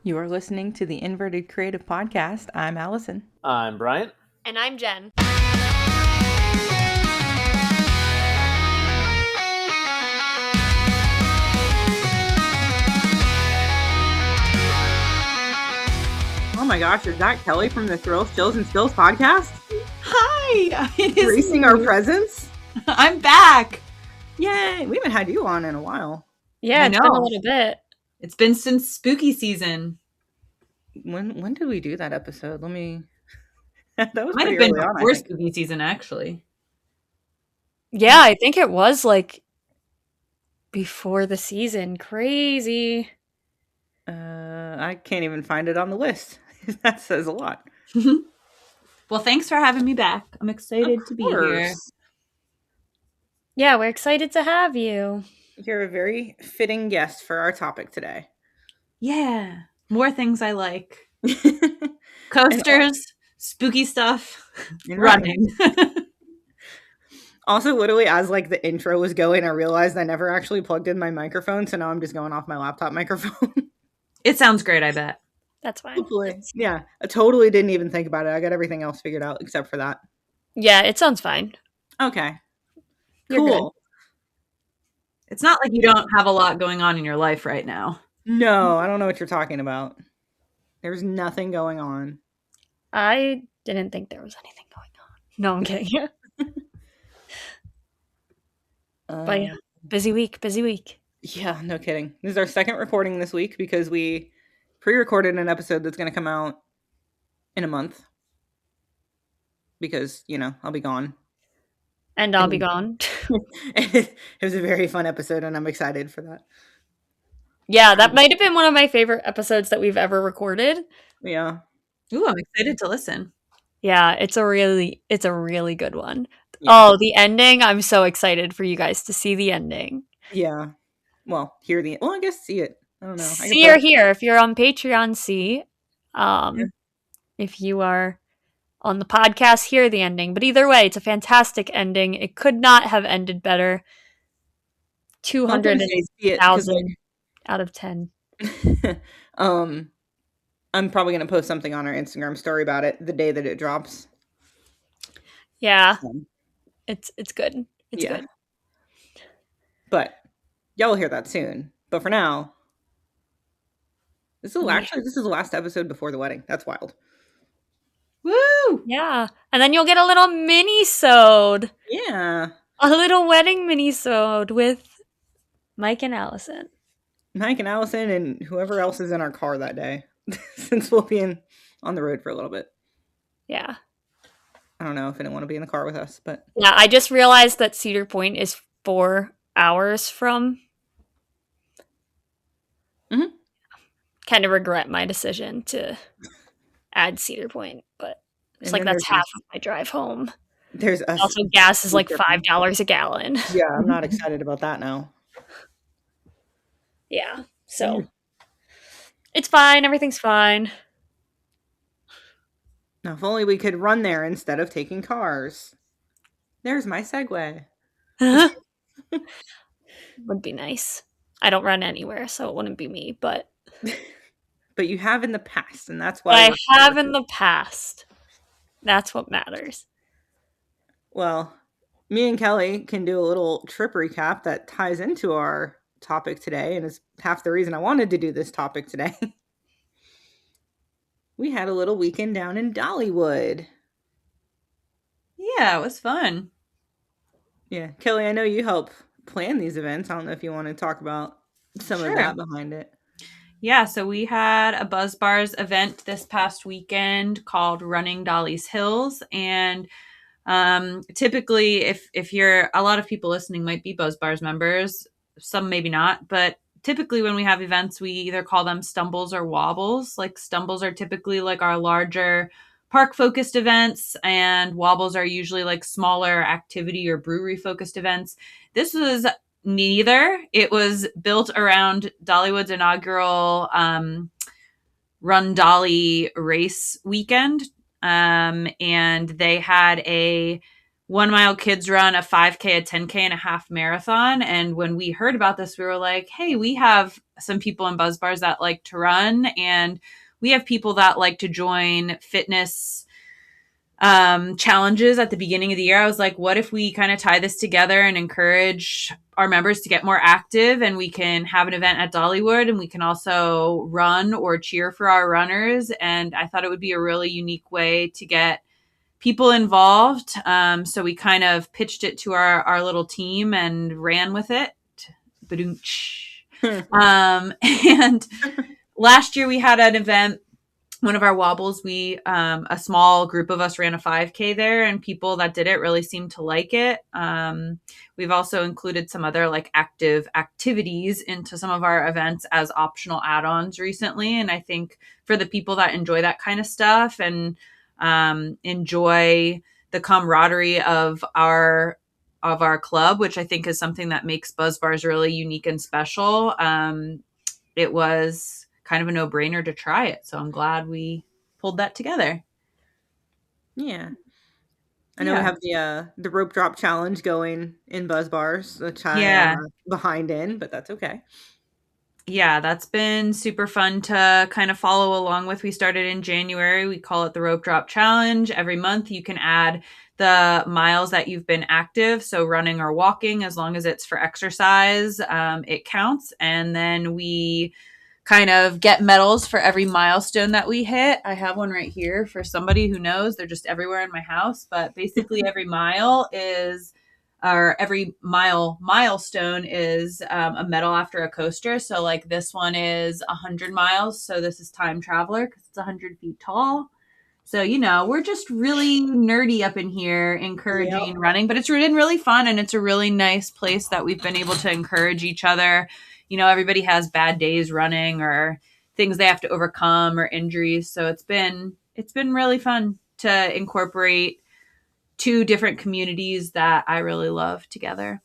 You are listening to the Inverted Creative Podcast. I'm Allison. I'm Brian. And I'm Jen. Oh my gosh, is that Kelly from the Thrills, Chills, and Skills podcast? Hi! It is Gracing our presence? I'm back! Yay! We haven't had you on in a while. Yeah, it's been a little bit. It's been since spooky season. When did we do that episode? Let me... that was Might have been before spooky season, actually. Yeah, I think it was like before the season. Crazy. I can't even find it on the list. That says a lot. Well, thanks for having me back. I'm excited to be here. Yeah, we're excited to have you. You're a very fitting guest for our topic today. Yeah. More things I like. Coasters, spooky stuff, running. Also, literally, as like the intro was going, I realized I never actually plugged in my microphone, so now I'm just going off my laptop microphone. It sounds great, I bet. That's fine. Hopefully. Yeah, I totally didn't even think about it. I got everything else figured out except for that. Yeah, it sounds fine. Okay. You're cool. Good. It's not like you don't have a lot going on in your life right now. No, I don't know what you're talking about. There's nothing going on. I didn't think there was anything going on. No, I'm kidding. But yeah, busy week. Yeah, no kidding. This is our second recording this week because we pre-recorded an episode that's going to come out in a month. Because, I'll be gone. And I'll be gone. It was a very fun episode, and I'm excited for that. Yeah, that might have been one of my favorite episodes that we've ever recorded. Yeah. Ooh, I'm excited to listen. Yeah, it's a really good one. Yeah. Oh, the ending. I'm so excited for you guys to see the ending. Yeah. Well, I guess see it. I don't know. See or hear. If you're on Patreon, see. If you are on the podcast, hear the ending. But either way, it's a fantastic ending. It could not have ended better. 200,000 out of 10. I'm probably going to post something on our Instagram story about it the day that it drops. Yeah. It's good. It's good. But y'all will hear that soon. But for now, this is the last episode before the wedding. That's wild. Woo! Yeah. And then you'll get a little mini-sode. Yeah. A little wedding mini-sode with Mike and Allison. Mike and Allison and whoever else is in our car that day. Since we'll be on the road for a little bit. Yeah. I don't know if anyone will be in the car with us, but... Yeah, I just realized that Cedar Point is 4 hours from... Mm-hmm. Kind of regret my decision to add Cedar Point, but it's like that's half of my drive home. There's also gas is like $5 a gallon. Yeah, I'm not excited about that now. Yeah, so it's fine. Everything's fine. Now, if only we could run there instead of taking cars. There's my segue. Would be nice. I don't run anywhere, so it wouldn't be me, but... But you have in the past, and that's why... I have in the past. That's what matters. Well, me and Kelly can do a little trip recap that ties into our topic today, and is half the reason I wanted to do this topic today. We had a little weekend down in Dollywood. Yeah, it was fun. Yeah. Kelly, I know you help plan these events. I don't know if you want to talk about some of that behind it. Yeah, so we had a Buzz Bars event this past weekend called Running Dolly's Hills. And typically, if you're, a lot of people listening might be Buzz Bars members, some maybe not, but typically when we have events, we either call them stumbles or wobbles. Like stumbles are typically like our larger park focused events, and wobbles are usually like smaller activity or brewery focused events. This was neither. It was built around Dollywood's inaugural Run Dolly race weekend. And they had a 1 mile kids run, a 5K, a 10K, and a half marathon. And when we heard about this, we were like, hey, we have some people in Buzz Bars that like to run, and we have people that like to join fitness challenges at the beginning of the year. I was like, what if we kind of tie this together and encourage our members to get more active, and we can have an event at Dollywood, and we can also run or cheer for our runners. And I thought it would be a really unique way to get people involved. So we kind of pitched it to our little team and ran with it. And last year we had an event, one of our wobbles, a small group of us ran a 5K there, and people that did it really seemed to like it. We've also included some other like active activities into some of our events as optional add-ons recently. And I think for the people that enjoy that kind of stuff and enjoy the camaraderie of our club, which I think is something that makes Buzz Bars really unique and special, it was kind of a no-brainer to try it. So I'm glad we pulled that together. Yeah. I know we have the rope drop challenge going in Buzz Bars, which I am behind in, but that's okay. Yeah, that's been super fun to kind of follow along with. We started in January. We call it the rope drop challenge. Every month you can add the miles that you've been active, so running or walking, as long as it's for exercise, it counts. And then we kind of get medals for every milestone that we hit. I have one right here for somebody who knows. They're just everywhere in my house, but basically every milestone is a medal after a coaster. So like this one is 100 miles. So this is Time Traveler because it's 100 feet tall. So, we're just really nerdy up in here encouraging running, but it's been really fun, and it's a really nice place that we've been able to encourage each other. Everybody has bad days running or things they have to overcome or injuries. So it's been really fun to incorporate two different communities that I really love together.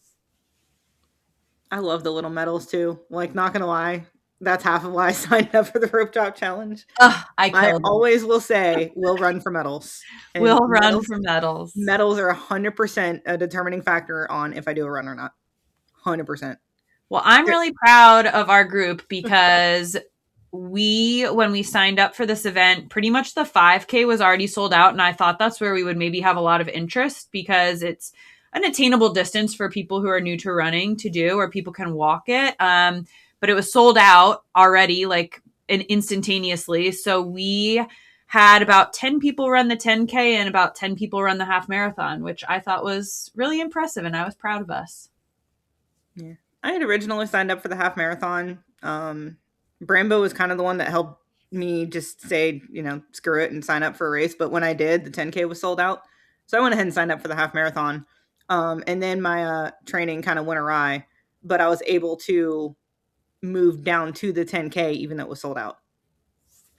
I love the little medals too. Like, not gonna lie, that's half of why I signed up for the rope drop challenge. I always will say we'll run for medals. We'll run for medals. Medals are 100% a determining factor on if I do a run or not. 100%. Well, I'm really proud of our group because when we signed up for this event, pretty much the 5K was already sold out. And I thought that's where we would maybe have a lot of interest because it's an attainable distance for people who are new to running to do, or people can walk it. But it was sold out already, like instantaneously. So we had about 10 people run the 10K and about 10 people run the half marathon, which I thought was really impressive. And I was proud of us. Yeah. I had originally signed up for the half marathon. Brambo was kind of the one that helped me just say, screw it and sign up for a race. But when I did, the 10K was sold out. So I went ahead and signed up for the half marathon. And then my training kind of went awry, but I was able to move down to the 10K even though it was sold out.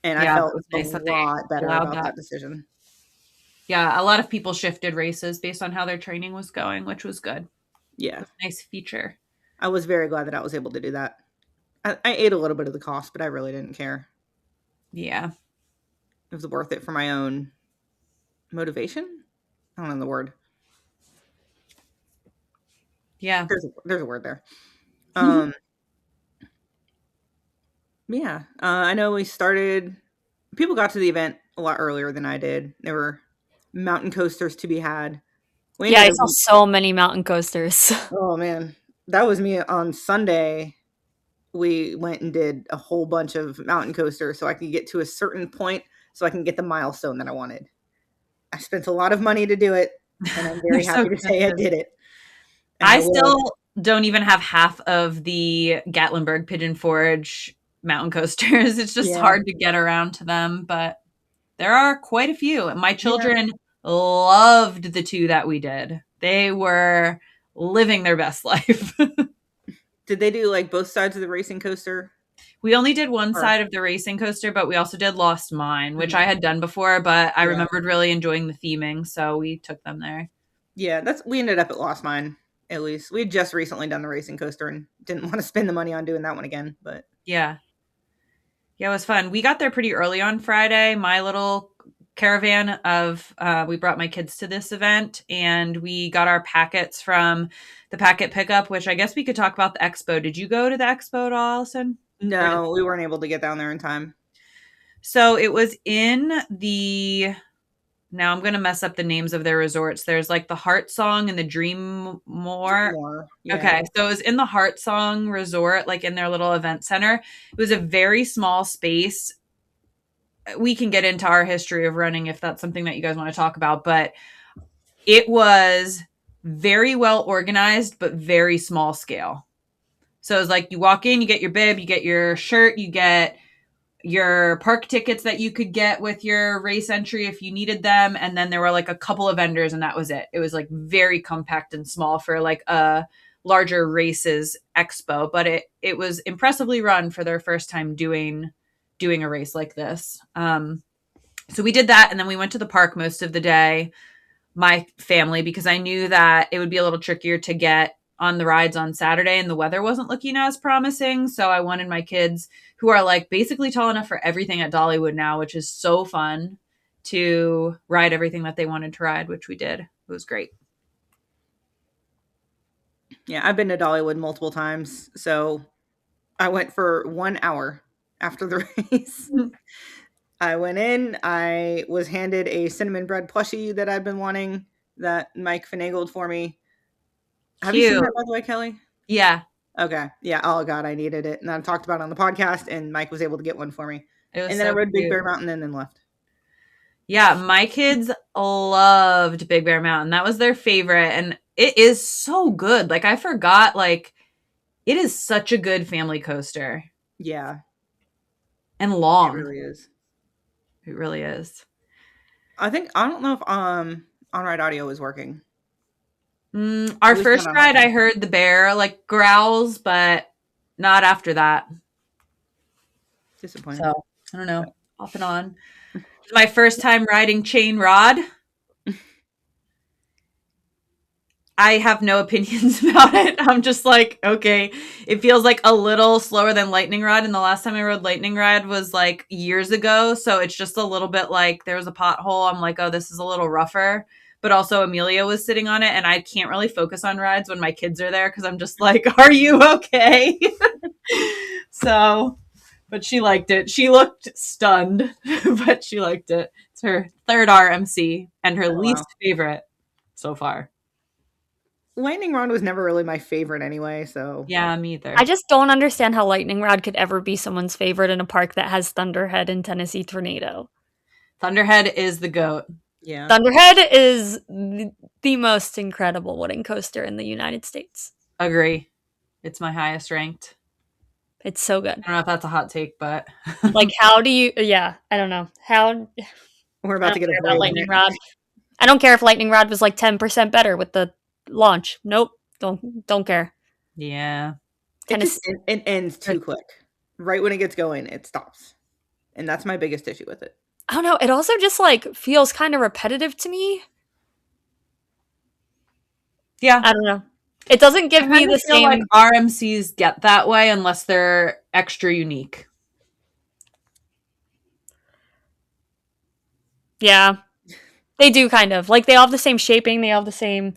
And I felt a lot better about that decision. Yeah, a lot of people shifted races based on how their training was going, which was good. Yeah. Nice feature. I was very glad that I was able to do that. I ate a little bit of the cost, but I really didn't care. Yeah. It was worth it for my own motivation. I don't know the word. Yeah. There's a word there. Yeah. I know people got to the event a lot earlier than I did. There were mountain coasters to be had. I saw so many mountain coasters. Oh man. That was me on Sunday. We went and did a whole bunch of mountain coasters so I could get to a certain point so I can get the milestone that I wanted. I spent a lot of money to do it, and I'm very happy to say I did it. And I still don't even have half of the Gatlinburg Pigeon Forge mountain coasters. It's just hard to get around to them, but there are quite a few. My children loved the two that we did. They were living their best life. Did they do like both sides of the racing coaster? We only did one side of the racing coaster, but we also did Lost Mine, which I had done before, but I remembered really enjoying the theming, so we took them there. Yeah, we ended up at Lost Mine, at least. We had just recently done the racing coaster and didn't want to spend the money on doing that one again, but... Yeah, it was fun. We got there pretty early on Friday. My little caravan of, we brought my kids to this event, and we got our packets from the packet pickup, which I guess we could talk about the expo. Did you go to the expo at all, Allison? No, we weren't able to get down there in time. So it was in now I'm going to mess up the names of their resorts. There's like the Heart Song and the Dream More. Yeah. Okay. So it was in the Heart Song resort, like in their little event center. It was a very small space. We can get into our history of running if that's something that you guys want to talk about, but it was very well organized, but very small scale. So it was like you walk in, you get your bib, you get your shirt, you get your park tickets that you could get with your race entry if you needed them. And then there were like a couple of vendors, and that was it. It was like very compact and small for like a larger races expo, but it was impressively run for their first time doing a race like this. So we did that, and then we went to the park most of the day, my family, because I knew that it would be a little trickier to get on the rides on Saturday, and the weather wasn't looking as promising. So I wanted my kids, who are like basically tall enough for everything at Dollywood now, which is so fun, to ride everything that they wanted to ride, which we did. It was great. Yeah, I've been to Dollywood multiple times. So I went for 1 hour after the race. I went in, I was handed a cinnamon bread plushie that I'd been wanting that Mike finagled for me. Have you seen that, by the way, Kelly? Yeah. Okay. Yeah. Oh, God, I needed it. And I talked about it on the podcast, and Mike was able to get one for me. And then I rode Big Bear Mountain and then left. Yeah, my kids loved Big Bear Mountain. That was their favorite. And it is so good. Like, I forgot, like, it is such a good family coaster. Yeah. And long. It really is. It really is. I don't know if on-ride audio is working. Our first ride, I heard the bear like growls, but not after that. Disappointing. So I don't know. Off and on. My first time riding chain rod. I have no opinions about it. I'm just like, okay, it feels like a little slower than lightning rod. And the last time I rode lightning rod was like years ago. So it's just a little bit like there was a pothole. I'm like, oh, this is a little rougher. But also Amelia was sitting on it, and I can't really focus on rides when my kids are there because I'm just like, are you okay? So, but she liked it. She looked stunned, but she liked it. It's her third RMC and her least favorite so far. Lightning Rod was never really my favorite anyway, so. Yeah, me either. I just don't understand how Lightning Rod could ever be someone's favorite in a park that has Thunderhead and Tennessee Tornado. Thunderhead is the GOAT. Yeah. Thunderhead is the most incredible wooden coaster in the United States. Agree. It's my highest ranked. It's so good. I don't know if that's a hot take, but like, how do you? Yeah, I don't know how. We're about to get a Lightning Rod. I don't care if Lightning Rod was like 10% better with the launch. Nope, don't care. Yeah, it ends too quick. Right when it gets going, it stops, and that's my biggest issue with it. I don't know. It also just like feels kind of repetitive to me. Yeah, I don't know. It doesn't give me the same. Like RMCs get that way unless they're extra unique. Yeah, they do kind of. Like, they all have the same shaping. They all have the same.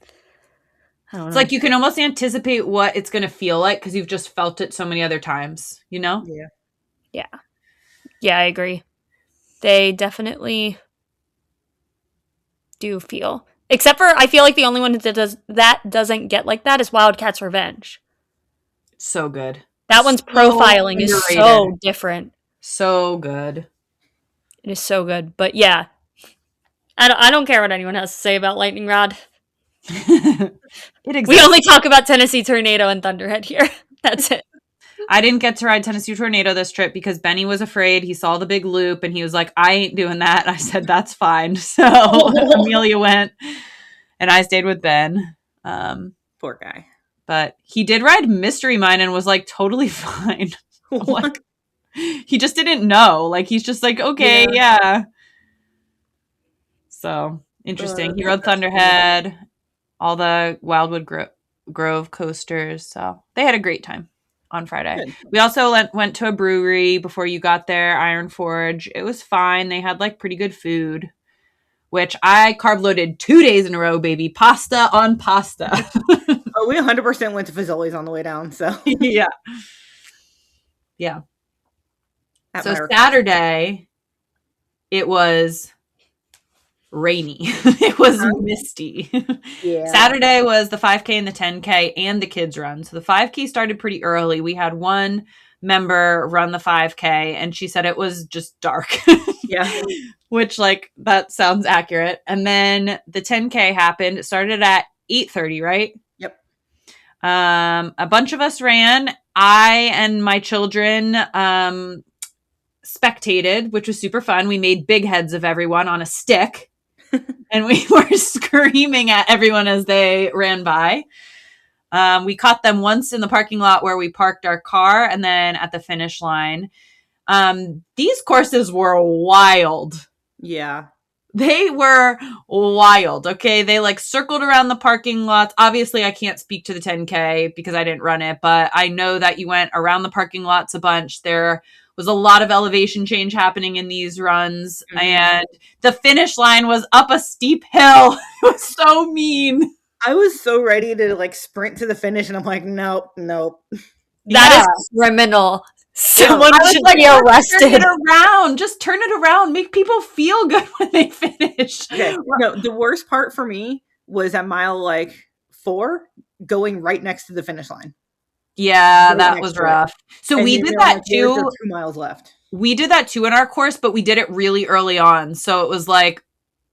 I don't know. It's like you can almost anticipate what it's going to feel like because you've just felt it so many other times, you know? Yeah. Yeah. Yeah, I agree. They definitely do feel. Except for, I feel like the only one that doesn't get like that is Wildcat's Revenge. So good. That one's profiling is so different. So good. It is so good. But yeah, I don't care what anyone has to say about Lightning Rod. We only talk about Tennessee Tornado and Thunderhead here. That's it. I didn't get to ride Tennessee Tornado this trip because Benny was afraid. He saw the big loop and he was like, I ain't doing that. I said, that's fine. So Amelia went and I stayed with Ben. Poor guy. But he did ride Mystery Mine and was like totally fine. Like, he just didn't know. Like, he's just like, okay, yeah. So interesting. He rode Thunderhead, all the Wildwood Grove coasters. So they had a great time on Friday. Good. We also went to a brewery before you got there, Iron Forge. It was fine. They had like pretty good food. which I carb loaded 2 days in a row, baby. Pasta on pasta. Oh, we 100% went to Fazoli's on the way down. So Yeah. So Saturday, it was rainy. It was misty. Yeah. Saturday was the 5K and the 10K and the kids run. So the 5K started pretty early. We had one member run the 5K and she said it was just dark. Yeah. Which, like, that sounds accurate. And then the 10K happened. It started at 8:30, right? Yep. A bunch of us ran. I and my children spectated, which was super fun. We made big heads of everyone on a stick. And we were screaming at everyone as they ran by. We caught them once in the parking lot where we parked our car and then at the finish line. These courses were wild. Yeah. They were wild. Okay. They like circled around the parking lots. Obviously, I can't speak to the 10K because I didn't run it, but I know that you went around the parking lots a bunch. There was a lot of elevation change happening in these runs. Mm-hmm. And the finish line was up a steep hill. It was so mean. I was so ready to like sprint to the finish and I'm like, nope. That is criminal. Someone should be arrested. Turn it around. Just turn it around. Make people feel good when they finish. Okay. No, the worst part for me was at mile like 4 going right next to the finish line. Yeah, that was rough. So and we did that like, too. 2 miles left. We did that too in our course, but we did it really early on. So it was like,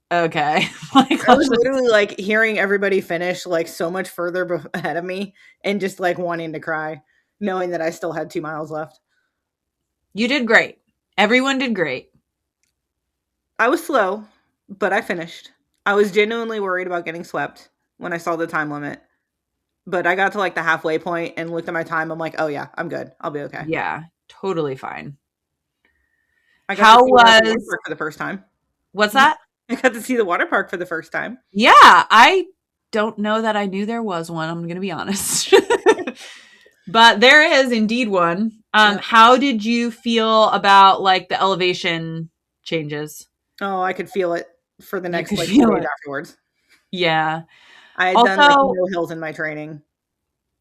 okay. Like, I was literally like hearing everybody finish like so much further ahead of me and just like wanting to cry, knowing that I still had 2 miles left. You did great. Everyone did great. I was slow, but I finished. I was genuinely worried about getting swept when I saw the time limit. But I got to like the halfway point and looked at my time. I'm like, oh yeah, I'm good. I'll be okay. Yeah, totally fine. How was for the first time? What's that? I got to see the water park for the first time. Yeah, I don't know that I knew there was one. I'm going to be honest. But there is indeed one. How did you feel about like the elevation changes? Oh, I could feel it for the next like 2 days afterwards. Yeah. I had done like no hills in my training.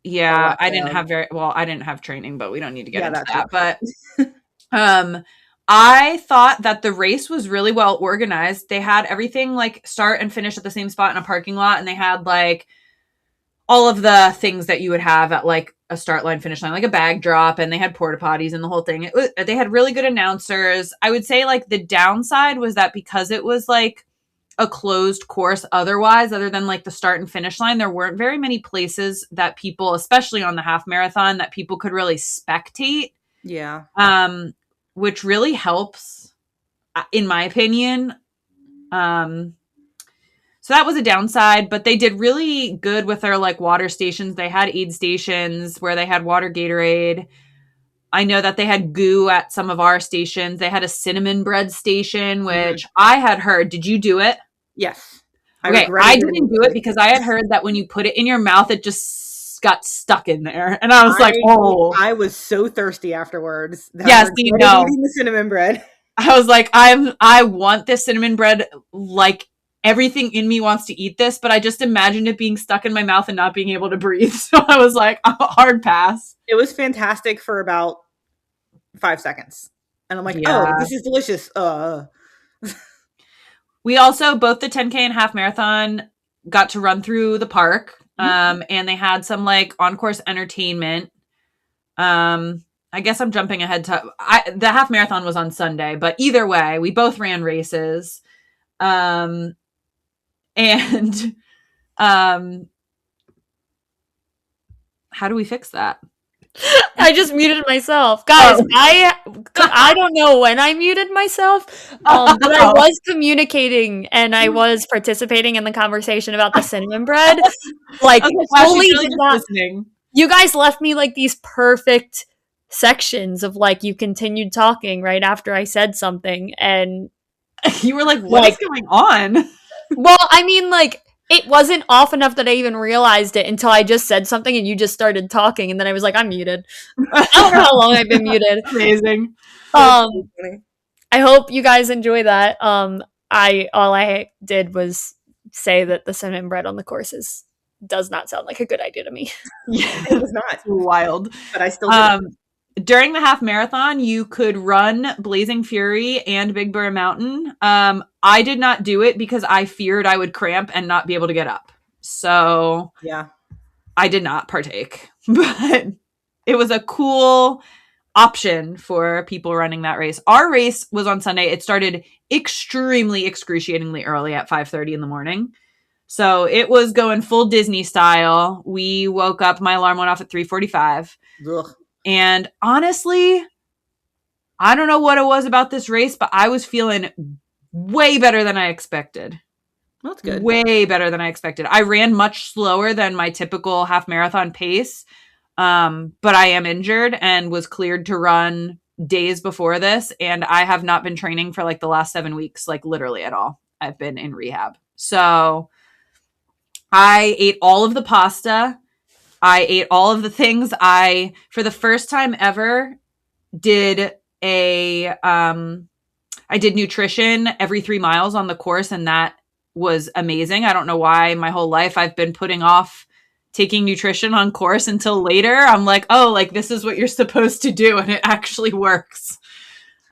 Yeah, I didn't have training, but we don't need to get into that. But I thought that the race was really well organized. They had everything like start and finish at the same spot in a parking lot, and they had like all of the things that you would have at like a start line, finish line, like a bag drop, and they had porta potties and the whole thing. They had really good announcers. I would say like the downside was that because it was like a closed course otherwise, other than like the start and finish line, there weren't very many places that people, especially on the half marathon, that people could really spectate. Yeah. Which really helps, in my opinion. So that was a downside, but they did really good with their like water stations. They had aid stations where they had water Gatorade. I know that they had goo at some of our stations. They had a cinnamon bread station, which I had heard. Did you do it? Yes. Okay, I didn't do it because I had heard that when you put it in your mouth, it just got stuck in there. And I was like, oh. I was so thirsty afterwards. Yes, you know. Eating the cinnamon bread. I was like, I want this cinnamon bread. Like, everything in me wants to eat this, but I just imagined it being stuck in my mouth and not being able to breathe. So I was like, hard pass. It was fantastic for about 5 seconds. And I'm like, oh, this is delicious. We also, both the 10K and half marathon, got to run through the park. And they had some like on-course entertainment. I guess I'm jumping ahead to the half marathon was on Sunday, but either way, we both ran races. And how do we fix that? I just muted myself. Guys, I don't know when I muted myself, but I was communicating and I was participating in the conversation about the cinnamon bread. Like, fully did not. Listening. You guys left me like these perfect sections of like, you continued talking right after I said something, and you were like, what's going on? Well, I mean, like, it wasn't off enough that I even realized it until I just said something and you just started talking, and then I was like, I'm muted. I don't know how long I've been muted. Amazing. I hope you guys enjoy that. all I did was say that the cinnamon bread on the courses does not sound like a good idea to me. Yeah, It was not. wild. But I still did it. During the half marathon, you could run Blazing Fury and Big Bear Mountain. I did not do it because I feared I would cramp and not be able to get up. So Yeah. I did not partake. But it was a cool option for people running that race. Our race was on Sunday. It started extremely excruciatingly early at 5:30 in the morning. So it was going full Disney style. We woke up, my alarm went off at 3:45. Ugh. And honestly, I don't know what it was about this race, but I was feeling way better than I expected. That's good. Way better than I expected. I ran much slower than my typical half marathon pace. But I am injured and was cleared to run days before this. And I have not been training for like the last 7 weeks, like literally at all. I've been in rehab. So I ate all of the pasta. I ate all of the things. I, for the first time ever, did I did nutrition every 3 miles on the course, and that was amazing. I don't know why my whole life I've been putting off taking nutrition on course until later. I'm like, oh, like this is what you're supposed to do, and it actually works.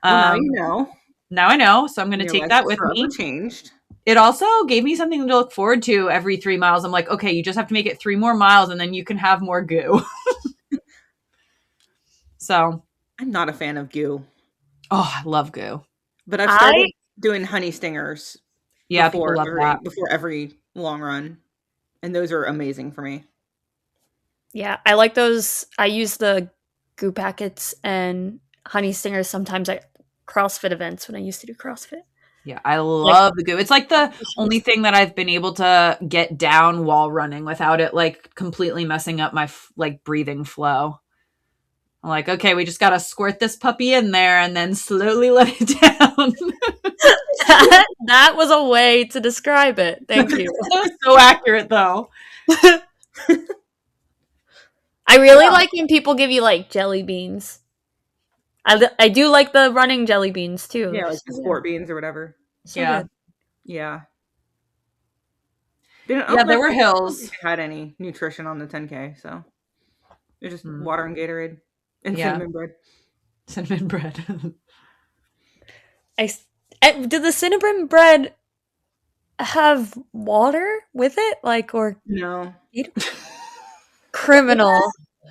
Well, now you know. Now I know, so I'm going to take that with me. Changed. It also gave me something to look forward to every 3 miles. I'm like, okay, you just have to make it 3 more miles, and then you can have more goo. So I'm not a fan of goo. Oh, I love goo. But I've started doing honey stingers. Yeah, people love that. Before every long run. And those are amazing for me. Yeah, I like those. I use the goo packets and honey stingers sometimes at CrossFit events when I used to do CrossFit. Yeah, I love the goo. It's like the only thing that I've been able to get down while running without it like completely messing up my like breathing flow. I'm like, okay, we just got to squirt this puppy in there and then slowly let it down. That was a way to describe it. Thank you. So accurate, though. I really like when people give you, like, jelly beans. I do like the running jelly beans, too. Yeah, like the sport beans or whatever. So yeah. good. Yeah. There were hills. Had any nutrition on the 10K, so it was just water and Gatorade and cinnamon bread. Cinnamon bread. Did the cinnamon bread have water with it? Like, or no? Criminal.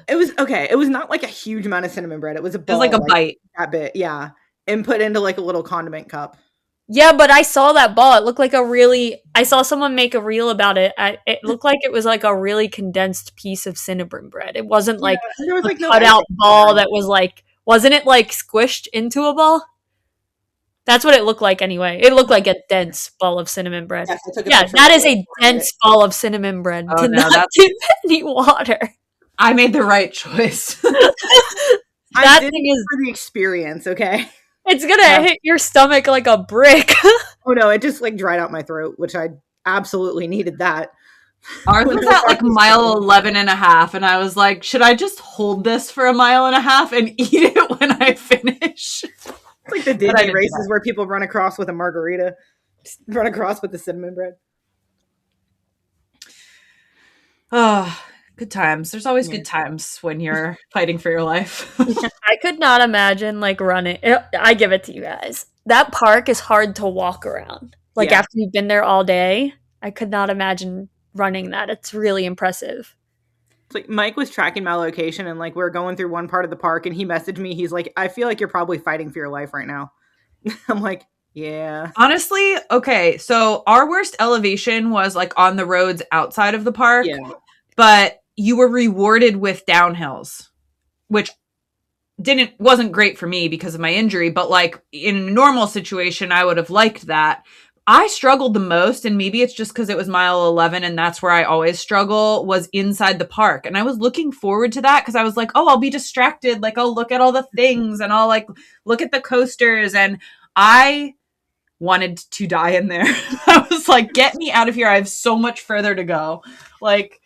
It was okay. It was not like a huge amount of cinnamon bread. It was a ball, it was like a bite. That bit, yeah, and put into like a little condiment cup. Yeah, but I saw that ball. It looked like I saw someone make a reel about it. It looked like it was like a really condensed piece of cinnamon bread. It wasn't like there was like no cut out ball that was like, wasn't it like squished into a ball? That's what it looked like anyway. It looked like a dense ball of cinnamon bread. Yes, that is a dense ball of cinnamon bread. Oh, no, that's any water. I made the right choice. That thing is for the experience, okay? It's gonna hit your stomach like a brick. Oh no, it just like dried out my throat, which I absolutely needed that. Ours was at like mile 11 and a half, and I was like, should I just hold this for a mile and a half and eat it when I finish? It's like the Disney races where people run across with a margarita, just run across with the cinnamon bread. Oh, good times. There's always good times when you're fighting for your life. I could not imagine like running. I give it to you guys. That park is hard to walk around. Like after you've been there all day, I could not imagine running that. It's really impressive. It's like Mike was tracking my location and like we were going through one part of the park and he messaged me. He's like, I feel like you're probably fighting for your life right now. I'm like, yeah. Honestly, okay. So our worst elevation was like on the roads outside of the park. Yeah. But you were rewarded with downhills, which wasn't great for me because of my injury. But like in a normal situation, I would have liked that. I struggled the most, and maybe it's just because it was mile 11 and that's where I always struggle, was inside the park. And I was looking forward to that because I was like, oh, I'll be distracted. Like, I'll look at all the things and I'll like look at the coasters. And I wanted to die in there. I was like, get me out of here. I have so much further to go. Like,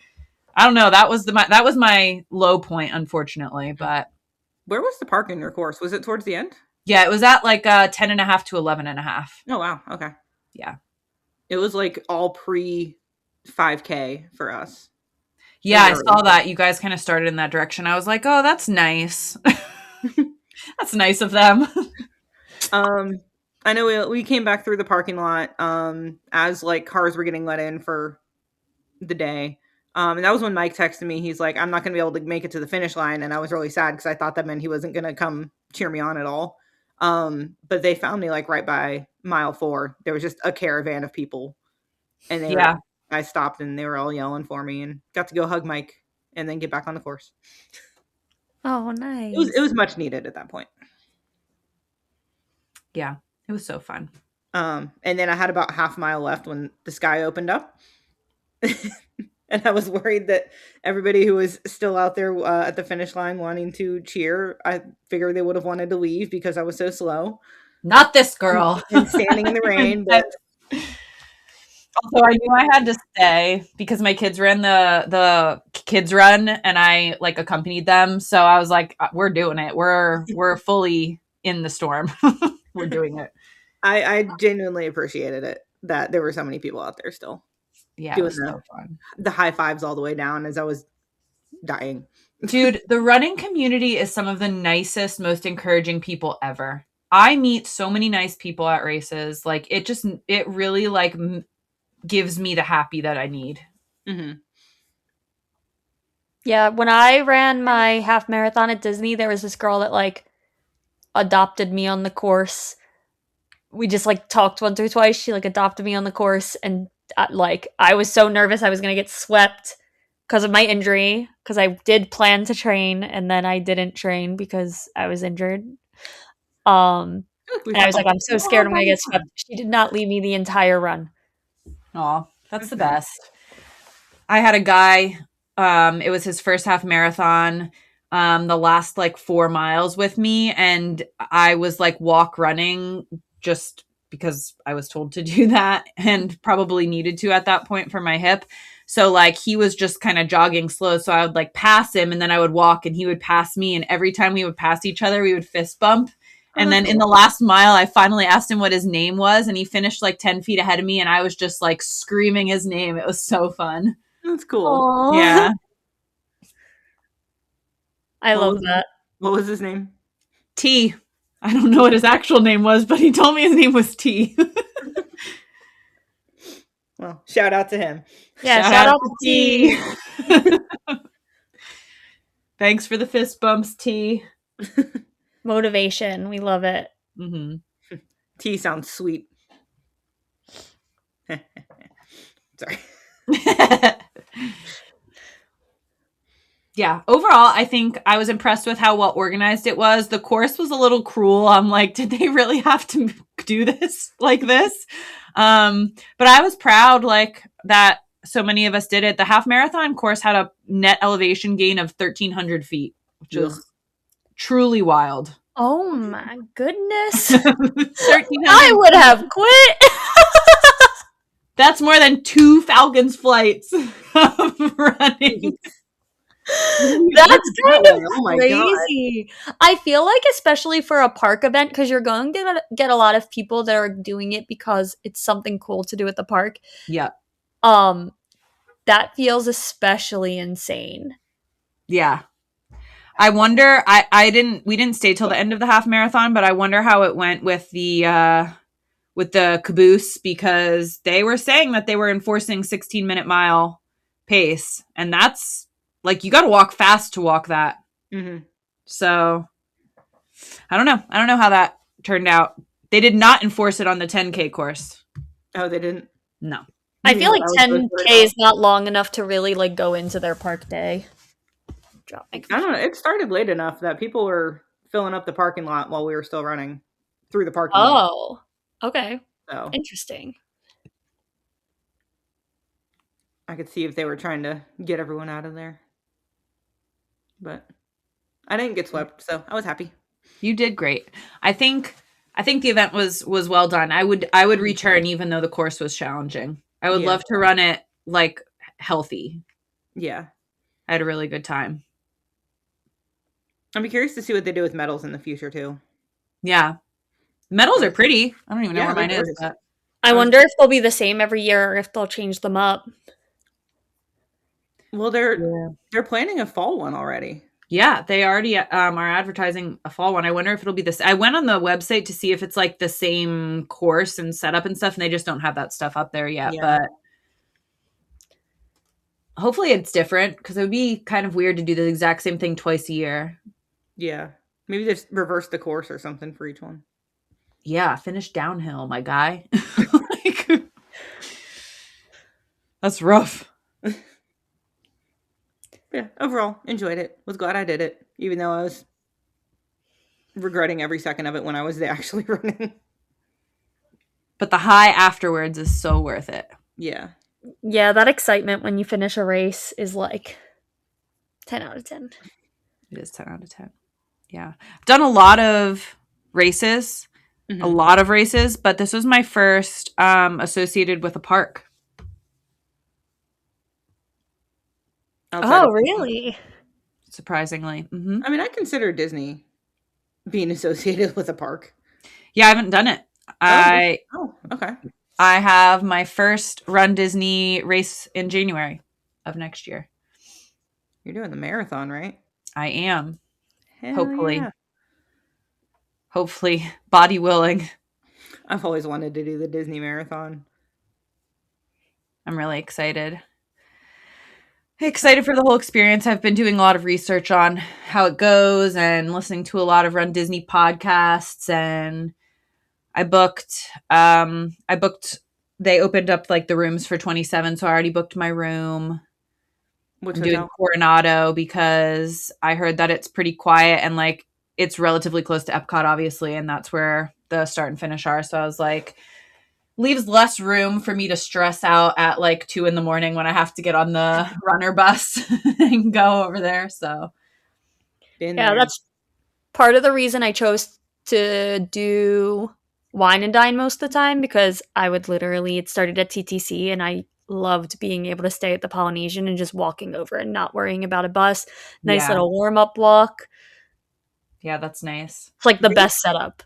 I don't know. That was my low point, unfortunately. But where was the park in your course? Was it towards the end? Yeah, it was at like 10 and a half to 11 and a half. Oh, wow. Okay. Yeah. It was like all pre 5K for us. Yeah, I saw that. You guys kind of started in that direction. I was like, oh, that's nice. That's nice of them. I know we came back through the parking lot as like cars were getting let in for the day. And that was when Mike texted me. He's like, I'm not going to be able to make it to the finish line. And I was really sad because I thought that meant he wasn't going to come cheer me on at all. But they found me like right by mile 4. There was just a caravan of people. And I stopped and they were all yelling for me and got to go hug Mike and then get back on the course. Oh, nice. It was much needed at that point. Yeah, it was so fun. And then I had about half a mile left when the sky opened up. And I was worried that everybody who was still out there at the finish line wanting to cheer, I figured they would have wanted to leave because I was so slow. Not this girl. And standing in the rain. But also, I knew I had to stay because my kids ran the kids run and I like accompanied them. So I was like, we're doing it. We're fully in the storm. We're doing it. I genuinely appreciated it that there were so many people out there still. Yeah, it was so fun. The high fives all the way down as I was dying. Dude, the running community is some of the nicest, most encouraging people ever. I meet so many nice people at races. Like it really like gives me the happy that I need. Mm-hmm. Yeah, when I ran my half marathon at Disney, there was this girl that like adopted me on the course. We just like talked once or twice. She like adopted me on the course, and like I was so nervous I was gonna get swept because of my injury. Because I did plan to train, and then I didn't train because I was injured. And I was like, I'm so scared I'm gonna get swept. She did not leave me the entire run. Aw, that's the best. I had a guy. It was his first half marathon. The last like 4 miles with me, and I was like walk running just because I was told to do that and probably needed to at that point for my hip. So like he was just kind of jogging slow. So I would like pass him and then I would walk and he would pass me. And every time we would pass each other, we would fist bump. And then in the last mile, I finally asked him what his name was and he finished like 10 feet ahead of me. And I was just like screaming his name. It was so fun. That's cool. Aww. Yeah. I love that. What was his name? T. I don't know what his actual name was, but he told me his name was T. Well, shout out to him. Yeah, shout out to T. Thanks for the fist bumps, T. Motivation. We love it. Mm-hmm. T sounds sweet. Sorry. Yeah, overall, I think I was impressed with how well organized it was. The course was a little cruel. I'm like, did they really have to do this like this? But I was proud like that so many of us did it. The half marathon course had a net elevation gain of 1,300 feet, which is truly wild. Oh my goodness. 1,300 I would have quit. That's more than 2 Falcons flights of running. That's kind of crazy. God. I feel like especially for a park event, because you're going to get a lot of people that are doing it because it's something cool to do at the park. Yeah. That feels especially insane. Yeah. I wonder, we didn't stay till the end of the half marathon, but I wonder how it went with the caboose, because they were saying that they were enforcing 16-minute mile pace, and that's like, you got to walk fast to walk that. Mm-hmm. So I don't know how that turned out. They did not enforce it on the 10K course. Oh, they didn't? No. I feel like 10K is not long enough to really like go into their park day. I don't know. It started late enough that people were filling up the parking lot while we were still running through the parking lot. Oh, okay. So interesting. I could see if they were trying to get everyone out of there. But I didn't get swept, so I was happy. You did great. I think the event was well done. I would return even though the course was challenging. I would love to run it like healthy. Yeah. I had a really good time. I'd be curious to see what they do with medals in the future too. Yeah. Medals are pretty. I don't even know where mine is. But I wonder if they'll be the same every year or if they'll change them up. Well, they're planning a fall one already. Yeah, they already are advertising a fall one. I wonder if it'll be this. I went on the website to see if it's like the same course and setup and stuff, and they just don't have that stuff up there yet. Yeah. But hopefully it's different, because it would be kind of weird to do the exact same thing twice a year. Yeah. Maybe just reverse the course or something for each one. Yeah, finish downhill, my guy. That's rough. Yeah, overall, enjoyed it. Was glad I did it, even though I was regretting every second of it when I was actually running. But the high afterwards is so worth it. Yeah. Yeah, that excitement when you finish a race is like 10 out of 10. It is 10 out of 10. Yeah. I've done a lot of races, but this was my first associated with a park. Oh, really? Surprisingly. Mm-hmm. I mean, I consider Disney being associated with a park. Yeah, I haven't done it. Okay. I have my first RunDisney race in January of next year. You're doing the marathon, right? I am. Hell Hopefully. Yeah. Hopefully, body willing. I've always wanted to do the Disney marathon. I'm really excited. Excited for the whole experience. I've been doing a lot of research on how it goes and listening to a lot of Run Disney podcasts, and I booked they opened up like the rooms for 27, so I already booked my room. I'm doing Coronado because I heard that it's pretty quiet and like it's relatively close to Epcot, obviously, and that's where the start and finish are. So I was like, leaves less room for me to stress out at like 2 a.m. when I have to get on the runner bus and go over there. So yeah, that's part of the reason I chose to do Wine and Dine most of the time, because I would literally, it started at TTC and I loved being able to stay at the Polynesian and just walking over and not worrying about a bus. Nice little warm-up walk. Yeah, that's nice. It's like the best setup.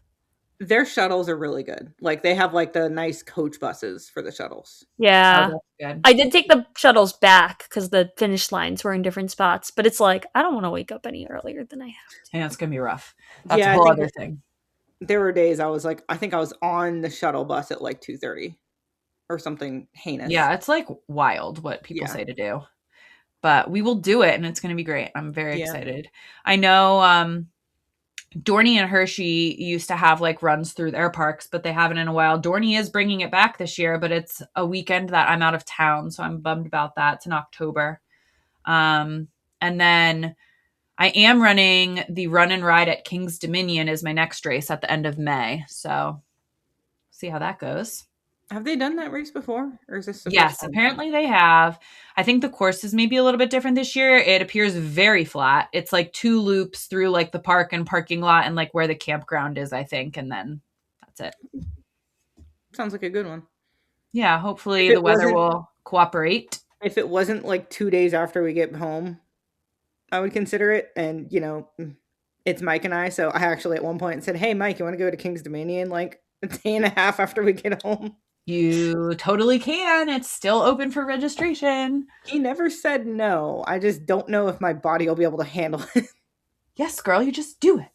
Their shuttles are really good. Like they have like the nice coach buses for the shuttles. Yeah. Oh, that's good. I did take the shuttles back because the finish lines were in different spots, but it's like, I don't want to wake up any earlier than I have to. Yeah, it's going to be rough. That's a whole other thing. There were days I was like, I think I was on the shuttle bus at like 2:30 or something heinous. Yeah, it's like wild what people say to do. But we will do it and it's going to be great. I'm very excited. I know Dorney and Hershey used to have like runs through their parks, but they haven't in a while. Dorney is bringing it back this year, but it's a weekend that I'm out of town, so I'm bummed about that. It's in October. And then I am running the Run and Ride at King's Dominion is my next race at the end of May. So see how that goes. Have they done that race before? Or is this Yes, apparently they have. I think the course is maybe a little bit different this year. It appears very flat. It's like 2 loops through like the park and parking lot and like where the campground is, I think. And then that's it. Sounds like a good one. Yeah, hopefully the weather will cooperate. If it wasn't like 2 days after we get home, I would consider it. And, you know, it's Mike and I. So I actually at one point said, hey, Mike, you want to go to King's Dominion like a day and a half after we get home? You totally can. It's still open for registration. He never said no. I just don't know if my body will be able to handle it. Yes, girl, you just do it.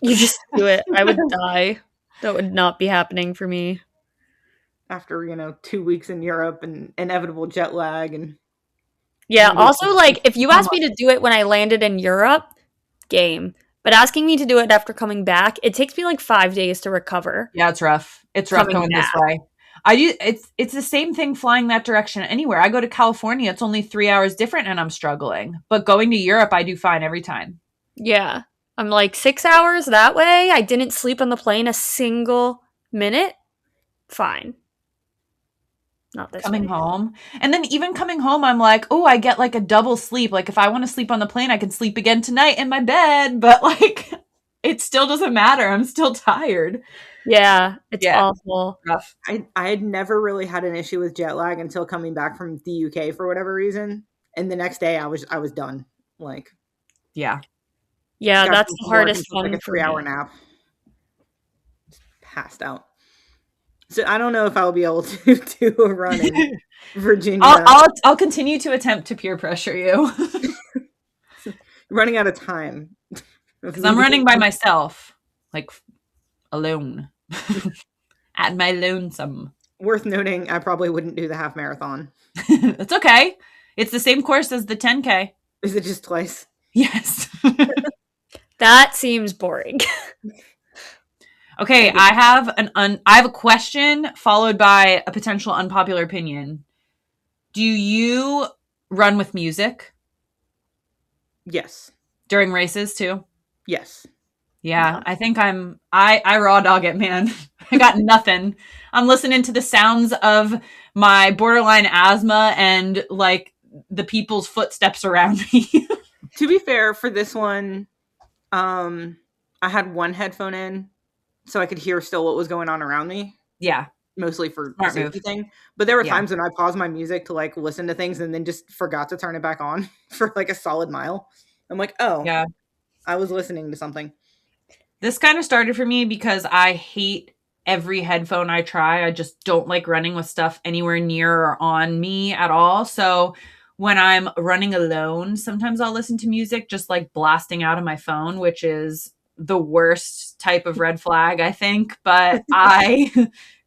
You just do it. I would die. That would not be happening for me. After, 2 weeks in Europe and inevitable jet lag and... Yeah, also, like, if you asked me to do it when I landed in Europe, game. But asking me to do it after coming back, it takes me like 5 days to recover. Yeah, it's rough. It's rough going this way. It's the same thing flying that direction anywhere. I go to California, it's only 3 hours different and I'm struggling. But going to Europe, I do fine every time. Yeah. I'm like 6 hours that way. I didn't sleep on the plane a single minute. Fine. Not this coming way. home. And then even coming home, I'm like, oh, I get like a double sleep. Like if I want to sleep on the plane, I can sleep again tonight in my bed. But like, it still doesn't matter. I'm still tired. Yeah, it's awful. Rough. I had never really had an issue with jet lag until coming back from the UK for whatever reason. And the next day I was done. Like, yeah, that's the hardest one. Like a 3-hour nap. Passed out. So I don't know if I'll be able to do a run in Virginia. I'll continue to attempt to peer pressure you. Running out of time. Because I'm running by myself, like alone. At my lonesome. Worth noting, I probably wouldn't do the half marathon. It's okay. It's the same course as the 10K. Is it just twice? Yes. That seems boring. Okay, I have a question followed by a potential unpopular opinion. Do you run with music? Yes. During races too? Yes. Yeah, I think I raw dog it, man. I got nothing. I'm listening to the sounds of my borderline asthma and like the people's footsteps around me. To be fair, for this one, I had one headphone in so I could hear still what was going on around me. Yeah. Mostly for Smart safety move. thing. But there were times when I paused my music to like listen to things and then just forgot to turn it back on for like a solid mile. I'm like, oh, yeah, I was listening to something. This kind of started for me because I hate every headphone I try. I just don't like running with stuff anywhere near or on me at all. So when I'm running alone, sometimes I'll listen to music just like blasting out of my phone, which is the worst type of red flag, I think. But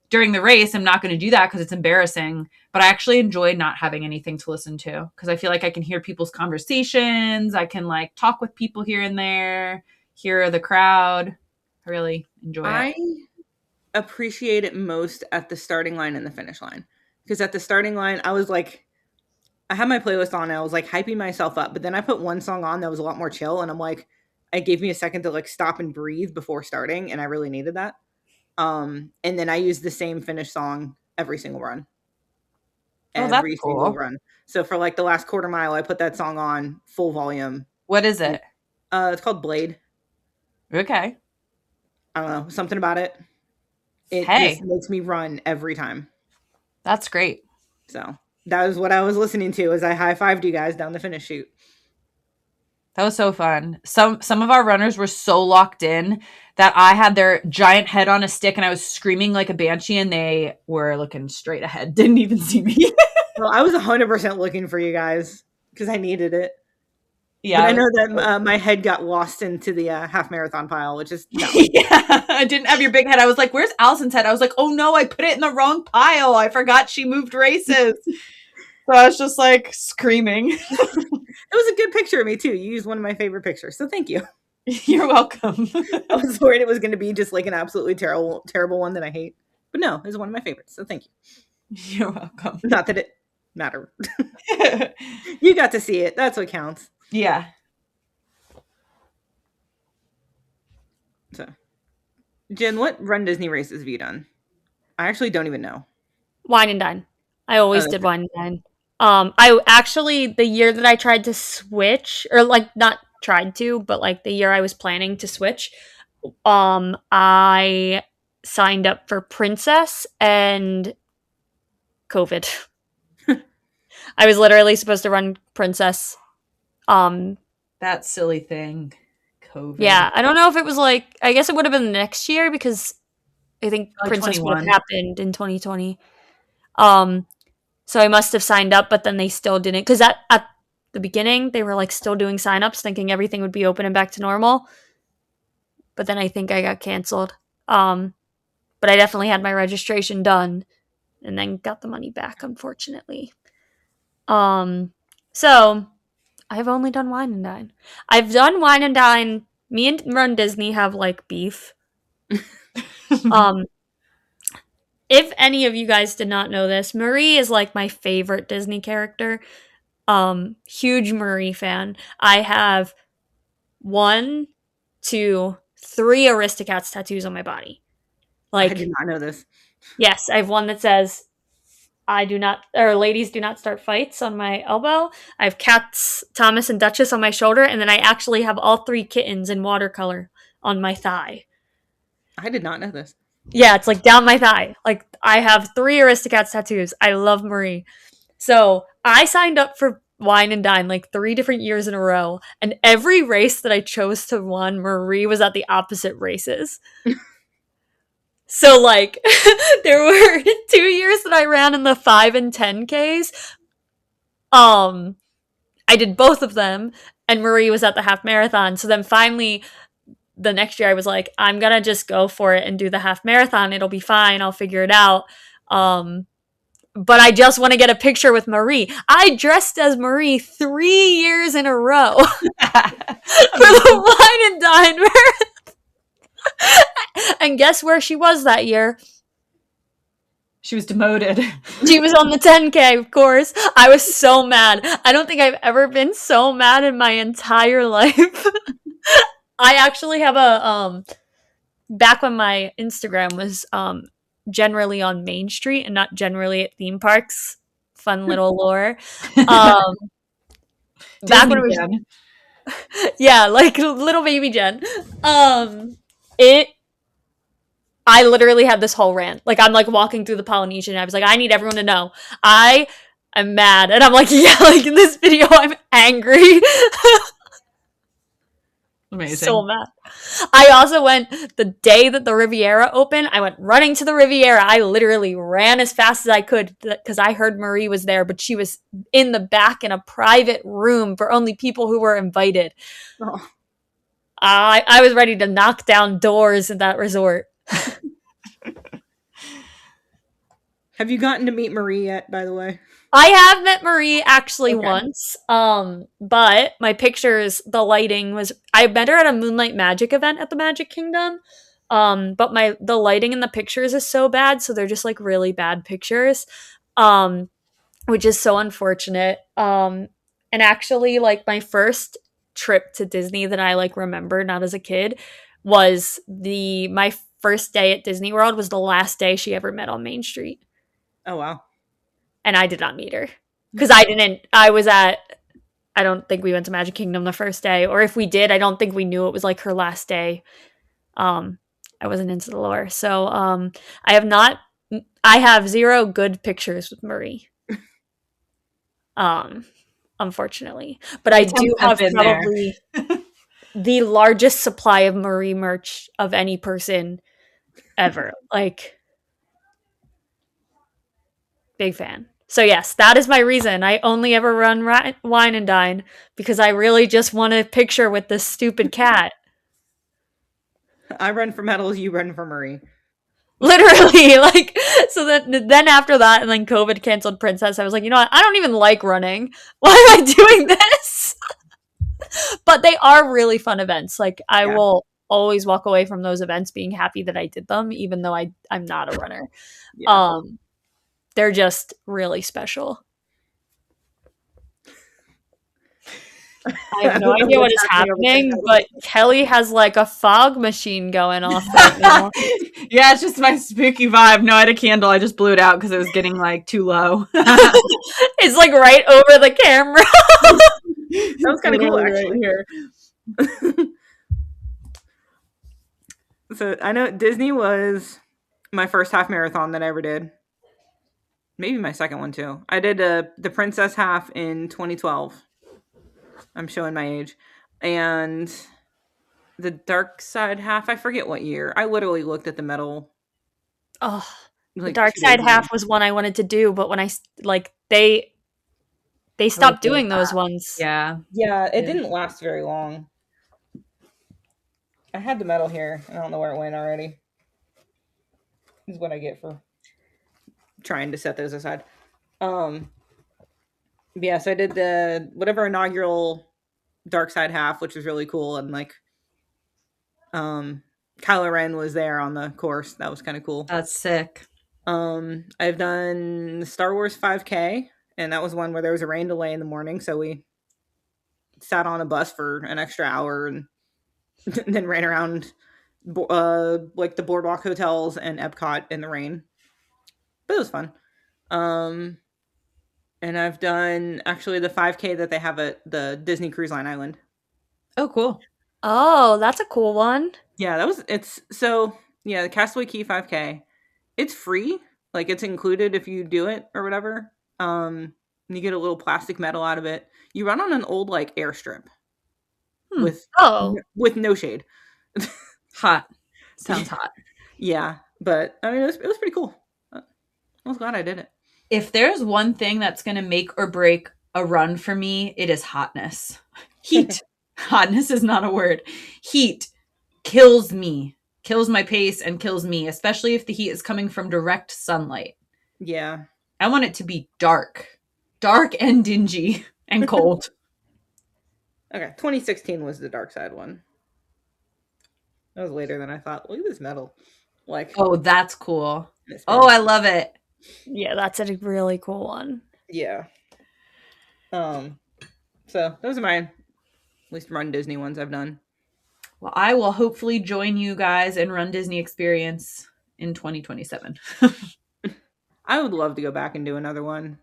during the race, I'm not going to do that because it's embarrassing. But I actually enjoy not having anything to listen to because I feel like I can hear people's conversations. I can like talk with people here and there, hear the crowd. I really enjoy it. I appreciate it most at the starting line and the finish line. Because at the starting line, I was like, I had my playlist on and I was like hyping myself up. But then I put one song on that was a lot more chill. And I'm like, it gave me a second to like stop and breathe before starting. And I really needed that. And then I used the same finish song every single run. Every single run. So for like the last quarter mile, I put that song on full volume. What is it? It's called Blade. Okay. I don't know. Something about it. It just makes me run every time. That's great. So that was what I was listening to as I high-fived you guys down the finish chute. That was so fun. Some of our runners were so locked in that I had their giant head on a stick and I was screaming like a banshee and they were looking straight ahead. Didn't even see me. Well, I was 100% looking for you guys because I needed it. Yeah. But I know that my head got lost into the half marathon pile, which is yeah. I didn't have your big head. I was like, where's Allison's head? I was like, oh no, I put it in the wrong pile. I forgot she moved races. So I was just like screaming. It was a good picture of me too. You used one of my favorite pictures. So thank you. You're welcome. I was worried it was going to be just like an absolutely terrible one that I hate. But no, it's one of my favorites. So thank you. You're welcome. Not that it mattered. You got to see it. That's what counts. Yeah. So, Jen, what Run Disney races have you done? I actually don't even know. Wine and Dine. I always did Wine and Dine. I actually, the year that I tried to switch, or like not tried to, but like the year I was planning to switch, I signed up for Princess and COVID. I was literally supposed to run Princess. That silly thing. COVID. Yeah, I don't know if it was like, I guess it would have been the next year because I think Princess would have happened in 2020. So I must have signed up, but then they still didn't. Because at the beginning, they were like still doing signups, thinking everything would be open and back to normal. But then I think I got canceled. But I definitely had my registration done and then got the money back, unfortunately. So I've only done Wine and Dine. I've done Wine and Dine. Me and Run Disney have like beef. If any of you guys did not know this, Marie is like my favorite Disney character. Huge Marie fan. I have 1, 2, 3 Aristocats tattoos on my body. Like, I did not know this. Yes, I have one that says ladies do not start fights on my elbow. I have cats, Thomas and Duchess on my shoulder, and then I actually have all 3 kittens in watercolor on my thigh. I did not know this. Yeah, it's like down my thigh. Like I have 3 Aristocats tattoos. I love Marie. So I signed up for Wine and Dine like 3 different years in a row. And every race that I chose to run, Marie was at the opposite races. So like there were 2 years that I ran in the 5 and 10Ks. I did both of them, and Marie was at the half marathon. So then finally the next year I was like, I'm gonna just go for it and do the half marathon. It'll be fine. I'll figure it out. But I just want to get a picture with Marie. I dressed as Marie 3 years in a row for the Wine and Dine Marathon. And guess where she was that year? She was demoted. She was on the 10K, of course. I was so mad. I don't think I've ever been so mad in my entire life. I actually have a back when my Instagram was generally on Main Street and not generally at theme parks. Fun little lore. Back when it was Jen. yeah, like little baby Jen. It I literally had this whole rant. Like I'm like walking through the Polynesian and I was like, I need everyone to know. I am mad. And I'm like, yeah, like in this video I'm angry. Amazing. So mad. I also went the day that the Riviera opened. I went running to the Riviera. I literally ran as fast as I could because I heard Marie was there, but she was in the back in a private room for only people who were invited. Oh. I was ready to knock down doors at that resort. Have you gotten to meet Marie yet, by the way? I have met Marie actually Okay. once, but my pictures, the lighting was, I met her at a Moonlight Magic event at the Magic Kingdom, but the lighting in the pictures is so bad, so they're just like really bad pictures, which is so unfortunate. And actually, like my first trip to Disney that I like remember, not as a kid, was my first day at Disney World was the last day she ever met on Main Street. Oh, wow. And I did not meet her because I don't think we went to Magic Kingdom the first day, or if we did, I don't think we knew it was like her last day. I wasn't into the lore. So I have 0 good pictures with Marie. Unfortunately, but I do have probably the largest supply of Marie merch of any person ever. Like, big fan. So yes, that is my reason. I only ever run Wine and Dine because I really just want a picture with this stupid cat. I run for medals, you run for Marie. Literally, like, so then after that, and then COVID canceled Princess, I was like, you know what? I don't even like running. Why am I doing this? But they are really fun events. Like, I will always walk away from those events being happy that I did them, even though I'm not a runner. Yeah. They're just really special. I have no idea what is happening, but Kelly has like a fog machine going off right now. Yeah, it's just my spooky vibe. No, I had a candle. I just blew it out because it was getting like too low. It's like right over the camera. That was kind of cool, actually. Right here. So I know Disney was my first half marathon that I ever did. Maybe my second one too. I did the Princess half in 2012. I'm showing my age. And the Dark Side half, I forget what year. I literally looked at the medal. Oh, the Dark Side half was one I wanted to do, but when they stopped doing those ones. Yeah. Yeah, it didn't last very long. I had the medal here. I don't know where it went already. This is what I get for trying to set those aside. Yeah, so I did the whatever inaugural Dark Side half, which was really cool, and like Kylo Ren was there on the course. That was kind of cool. That's sick. I've done the Star Wars 5K, and that was one where there was a rain delay in the morning, so we sat on a bus for an extra hour and then ran around like the boardwalk hotels and Epcot in the rain. But it was fun. And I've done actually the 5K that they have at the Disney Cruise Line Island. Oh, cool. Oh, that's a cool one. Yeah, the Castaway Cay 5K. It's free. Like, it's included if you do it or whatever. You get a little plastic medal out of it. You run on an old, like, airstrip. With no shade. Hot. Sounds hot. Yeah. But I mean, it was pretty cool. I was glad I did it. If there's one thing that's going to make or break a run for me, it is hotness. Heat. Hotness is not a word. Heat kills me, kills my pace and kills me, especially if the heat is coming from direct sunlight. Yeah. I want it to be dark and dingy and cold. Okay, 2016 was the dark side one. That was later than I thought. Look at this medal. Like, oh, that's cool. Oh, I love it. Yeah, that's a really cool one. Yeah. So those are my at least Run Disney ones I've done. Well, I will hopefully join you guys and Run Disney experience in 2027. I would love to go back and do another one.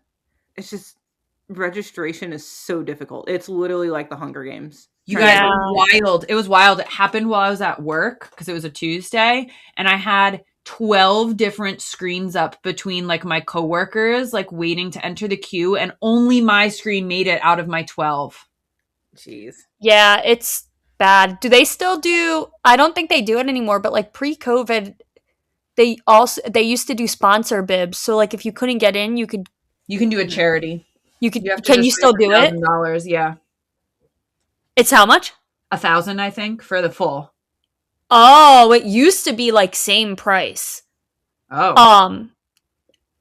It's just registration is so difficult. It's literally like the Hunger Games. You guys, it was wild. It was wild. It happened while I was at work because it was a Tuesday, and I had 12 different screens up between like my coworkers, like waiting to enter the queue, and only my screen made it out of my 12. Jeez. Yeah, it's bad. Do they still do? I don't think they do it anymore, but like pre-COVID, they used to do sponsor bibs. So like if you couldn't get in, you can do a charity. Can you still do it? $1,000, yeah. It's how much? 1,000, I think, for the full. Oh, it used to be like same price. Oh.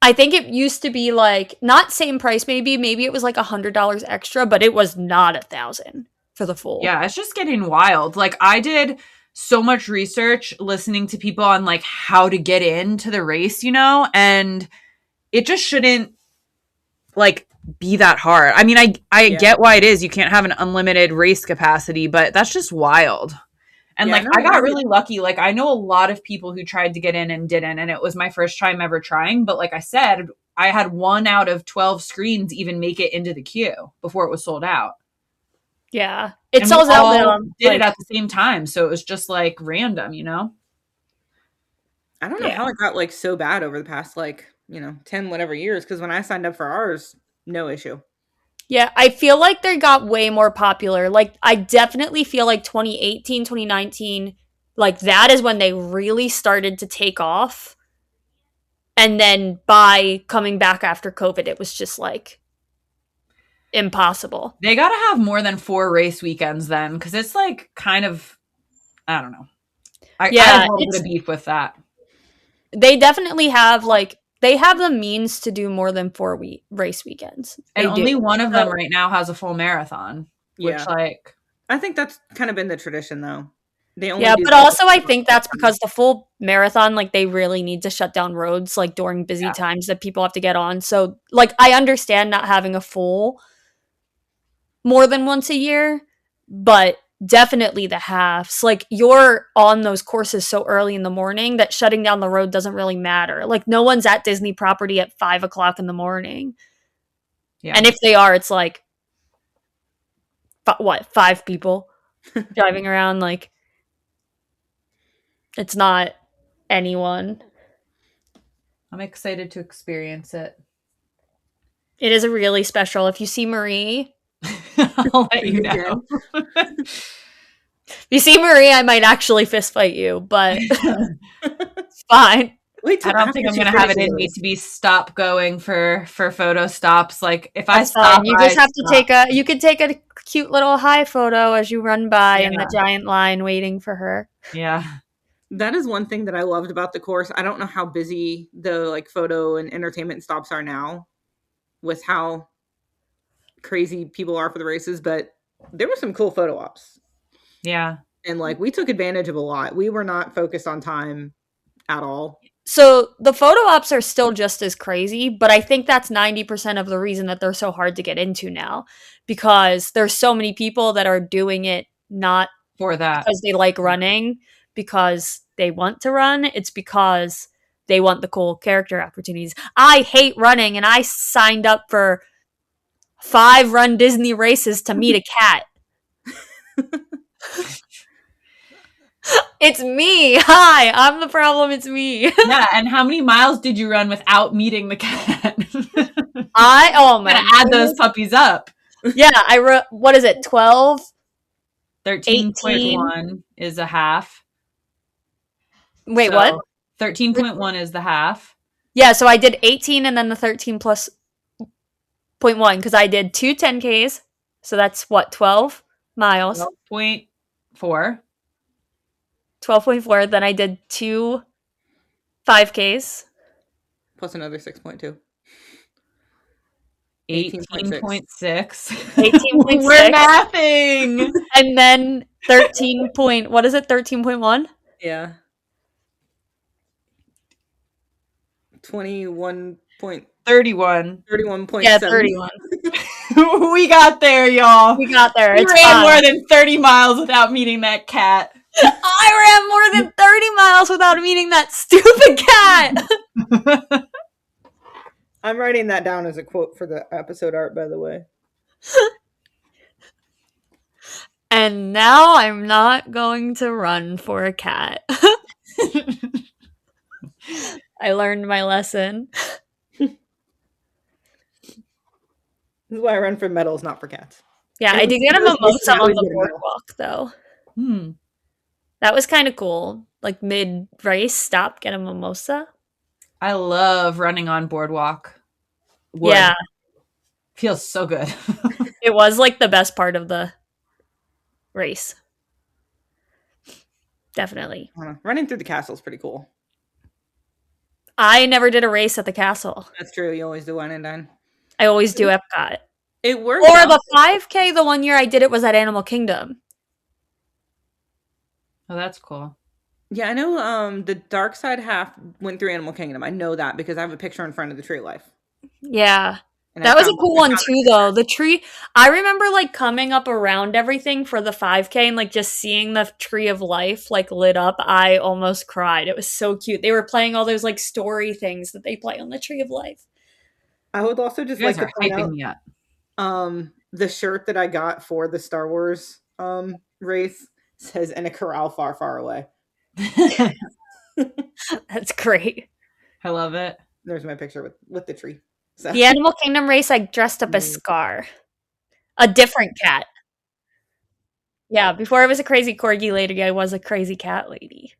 I think it used to be like not same price. Maybe it was like $100 extra, but it was not 1,000 for the full. Yeah, it's just getting wild. Like I did so much research listening to people on like how to get into the race, you know, and it just shouldn't like be that hard. I mean, I get why it is. You can't have an unlimited race capacity, but that's just wild. And like, I got really lucky. Like, I know a lot of people who tried to get in and didn't, and it was my first time ever trying. But like I said, I had 1 out of 12 screens even make it into the queue before it was sold out. Yeah. It sells out. Did it at the same time. So it was just like random, you know? I don't know how it got like so bad over the past like, 10 whatever years. Because when I signed up for ours, no issue. Yeah, I feel like they got way more popular. Like, I definitely feel like 2018, 2019, like, that is when they really started to take off. And then by coming back after COVID, it was just, like, impossible. They got to have more than 4 race weekends then, because it's, like, kind of, I don't know. I have a little bit of beef with that. They definitely have, like, they have the means to do more than 4 race weekends. And only one of them right now has a full marathon. Which, like, I think that's kind of been the tradition, though. But also I think that's because the full marathon, like, they really need to shut down roads, like, during busy times that people have to get on. So, like, I understand not having a full more than once a year, but definitely the halves. Like, you're on those courses so early in the morning that shutting down the road doesn't really matter. Like, no one's at Disney property at 5 o'clock in the morning. Yeah. And if they are, it's like, 5 people driving around. Like, it's not anyone. I'm excited to experience it. It is really special. If you see Marie, I'll let you know. If you see Marie, I might actually fist fight you, but it's fine. I don't think I'm going to have it in me to be stop going for photo stops. Like if I stop, you just have to you could take a cute little high photo as you run by in the giant line waiting for her. Yeah. That is one thing that I loved about the course. I don't know how busy the like photo and entertainment stops are now with how crazy people are for the races, but there were some cool photo ops. Yeah. And like we took advantage of a lot. We were not focused on time at all. So the photo ops are still just as crazy, but I think that's 90% of the reason that they're so hard to get into now, because there's so many people that are doing it not for that because they like running, because they want to run. It's because they want the cool character opportunities. I hate running, and I signed up for 5 Run Disney races to meet a cat. It's me. Hi, I'm the problem. It's me. Yeah, and how many miles did you run without meeting the cat? Oh my God. Add those puppies up. Yeah, I wrote, what is it, 12? 13.1 is a half. Wait, so what? 13.1 is the half. Yeah, so I did 18 and then the 13 plus 0.1 because I did 2 10Ks. So that's what, 12 miles? 12.4. 12.4. Then I did 2 5Ks. Plus another 6.2. 18.6. 18.6. We're mathing. And then 13 point, what is it? 13.1? Yeah. 21 point 31. 31.7. Yeah, 31. We got there, y'all. We got there. We It's ran fine. more than 30 miles without meeting that cat. I ran more than 30 miles without meeting that stupid cat. I'm writing that down as a quote for the episode art, by the way. And now I'm not going to run for a cat. I learned my lesson. This is why I run for medals, not for cats. Yeah, And I did get a mimosa that on would the get a medal. boardwalk, though. That was kind of cool. Like mid-race, stop, get a mimosa. I love running on boardwalk. Wood. Yeah. Feels so good. It was like the best part of the race. Definitely. Running through the castle is pretty cool. I never did a race at the castle. That's true. You always do wine and dine. I always do Epcot. It works. Or the 5K, the one year I did it was at Animal Kingdom. Oh, that's cool. Yeah, I know the dark side half went through Animal Kingdom. I know that because I have a picture in front of the Tree of Life. Yeah. And That was a cool one too, though. The tree, I remember like coming up around everything for the 5K and like just seeing the Tree of Life like lit up. I almost cried. It was so cute. They were playing all those like story things that they play on the Tree of Life. I would also just You like guys to are point hyping out me up. the shirt that I got for the Star Wars race says "in a corral far, far away." That's great. I love it. There's my picture with the tree. So. The Animal Kingdom race, I dressed up as Scar. A different cat. Yeah, before I was a crazy corgi lady, I was a crazy cat lady.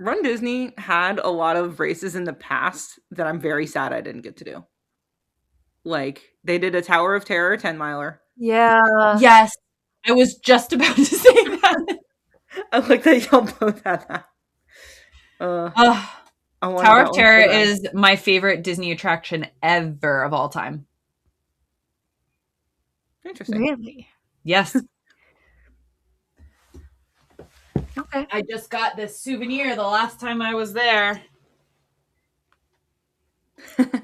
Run Disney had a lot of races in the past that I'm very sad I didn't get to do. Like, they did a Tower of Terror 10 miler. Yeah. Yes. I was just about to say that. I like that y'all both had that. Tower of Terror is my favorite Disney attraction ever of all time. Interesting. Really? Yes. Okay. I just got this souvenir the last time I was there.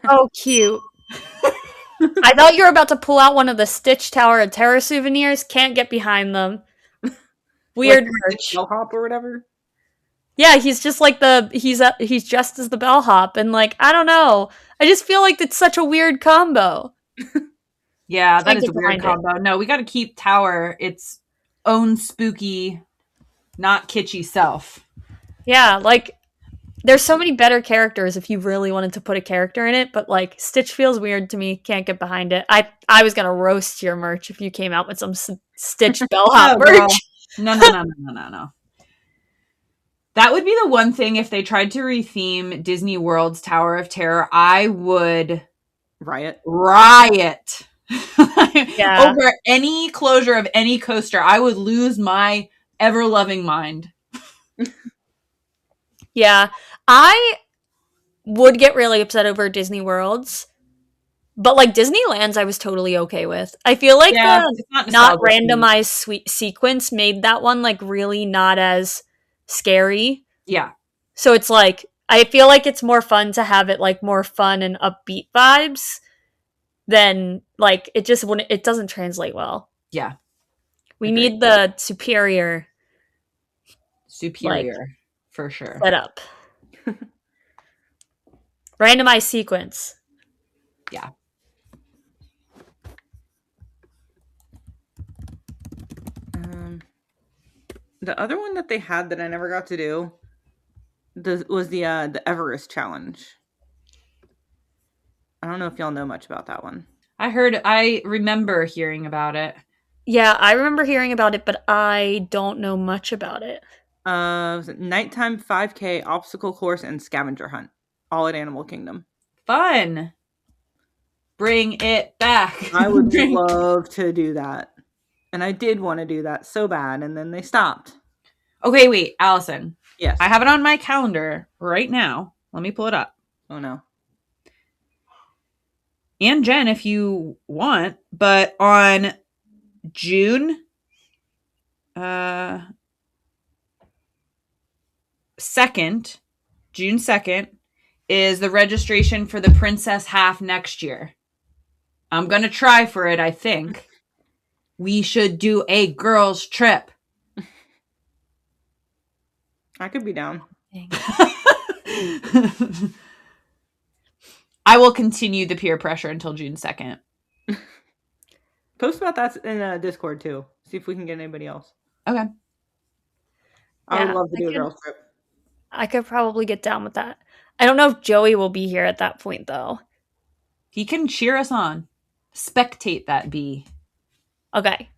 Oh, cute. I thought you were about to pull out one of the Stitch Tower of Terror souvenirs. Can't get behind them. Weird like merch. Bellhop or whatever. Yeah, he's just like he's dressed as the bellhop, and like I don't know. I just feel like it's such a weird combo. Yeah, that is a weird combo. No, we got to keep Tower its own spooky, not kitschy self. Yeah, like there's so many better characters if you really wanted to put a character in it, but like Stitch feels weird to me. Can't get behind it. I was gonna roast your merch if you came out with some Stitch bellhop merch. No. That would be the one thing if they tried to retheme Disney World's Tower of Terror, I would riot. Yeah. Over any closure of any coaster. I would lose my ever-loving mind. Yeah. I would get really upset over Disney Worlds, but like Disneyland's I was totally okay with. I feel like the not randomized sequence made that one like really not as scary. Yeah. So it's like I feel like it's more fun to have it like more fun and upbeat vibes than like it doesn't translate well. Yeah. We need the superior like, for sure. Setup. Randomized sequence. Yeah. The other one that they had that I never got to do was the Everest challenge. I don't know if y'all know much about that one. I remember hearing about it. Yeah, I remember hearing about it, but I don't know much about it. Was it nighttime 5K, obstacle course, and scavenger hunt, all at Animal Kingdom. Fun. Bring it back. I would love to do that. And I did want to do that so bad, and then they stopped. Okay, wait, Allison. Yes. I have it on my calendar right now. Let me pull it up. Oh, no. And Jen, if you want, but on June 2nd, June 2nd, is the registration for the Princess Half next year. I'm going to try for it, I think. We should do a girls' trip. I could be down. I will continue the peer pressure until June 2nd. Post about that in Discord, too. See if we can get anybody else. Okay. I would love to do a girls' trip. I could probably get down with that. I don't know if Joey will be here at that point, though. He can cheer us on. Spectate that bee. Okay.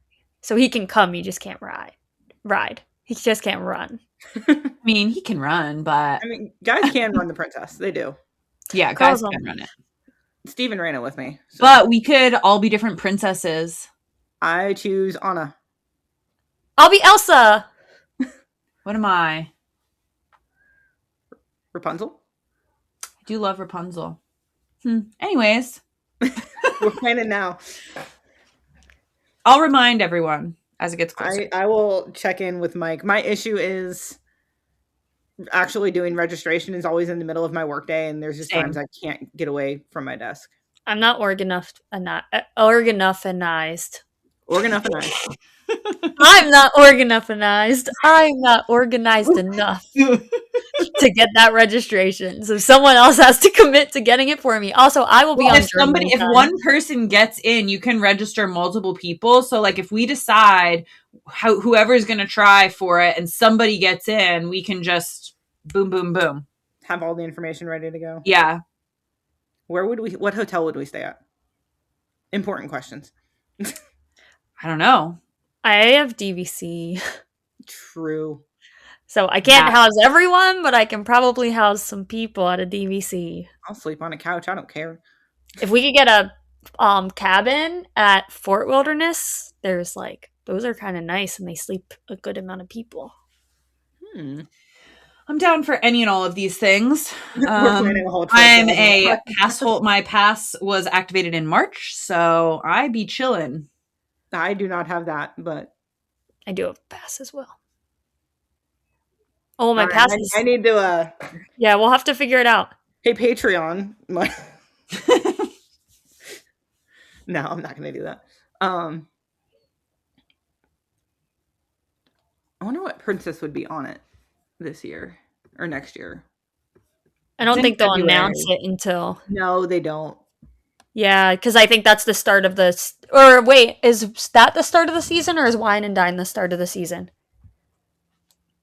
So he can come, he just can't ride. He just can't run. I mean, he can run, but... I mean, guys can run the princess. They do. Yeah, guys can run it. Steven ran it with me. So. But we could all be different princesses. I choose Anna. I'll be Elsa! What am I? Rapunzel? I do love Rapunzel. Anyways. We're planning now. I'll remind everyone as it gets closer. I will check in with Mike. My issue is actually doing registration is always in the middle of my workday, and there's just times I can't get away from my desk. I'm not organized. Organized. I'm not organized. I'm not organized enough to get that registration. So someone else has to commit to getting it for me. Also, I will be on if one person gets in, you can register multiple people. So like if we decide whoever's going to try for it and somebody gets in, we can just boom, boom, boom. Have all the information ready to go. Yeah. What hotel would we stay at? Important questions. I don't know. I have DVC. True. So I can't house everyone, but I can probably house some people at a DVC. I'll sleep on a couch. I don't care. If we could get a cabin at Fort Wilderness, there's those are kind of nice and they sleep a good amount of people. I'm down for any and all of these things. We're planning a whole trip. I'm a passhole. My pass was activated in March, so I be chilling. I do not have that, but I do have a pass as well. Oh, my pass is... I need to... Yeah, we'll have to figure it out. Hey, Patreon. No, I'm not going to do that. I wonder what princess would be on it this year or next year. I don't think they'll announce it until... No, they don't. Yeah, because I think that's the start of the... Or wait, is that the start of the season or is Wine and Dine the start of the season?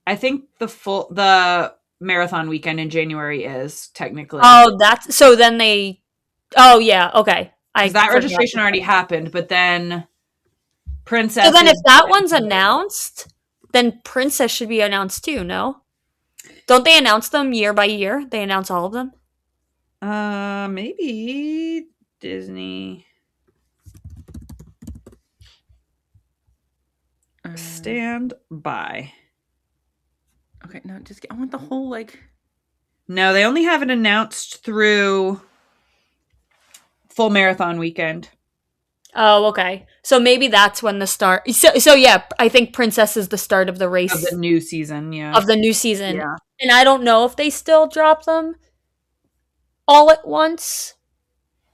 I think the marathon weekend in January is technically. Oh, that's... So then they... Oh, yeah, okay. That registration already happened, but then Princess... So then if that one's announced, then Princess should be announced too, no? Don't they announce them year by year? They announce all of them? Maybe Disney. Stand by. Okay, no, I want the whole, No, they only have it announced through full marathon weekend. Oh, okay. So maybe that's when the start... So yeah, I think Princess is the start of the race. Of the new season, yeah. Of the new season. Yeah. And I don't know if they still drop them all at once,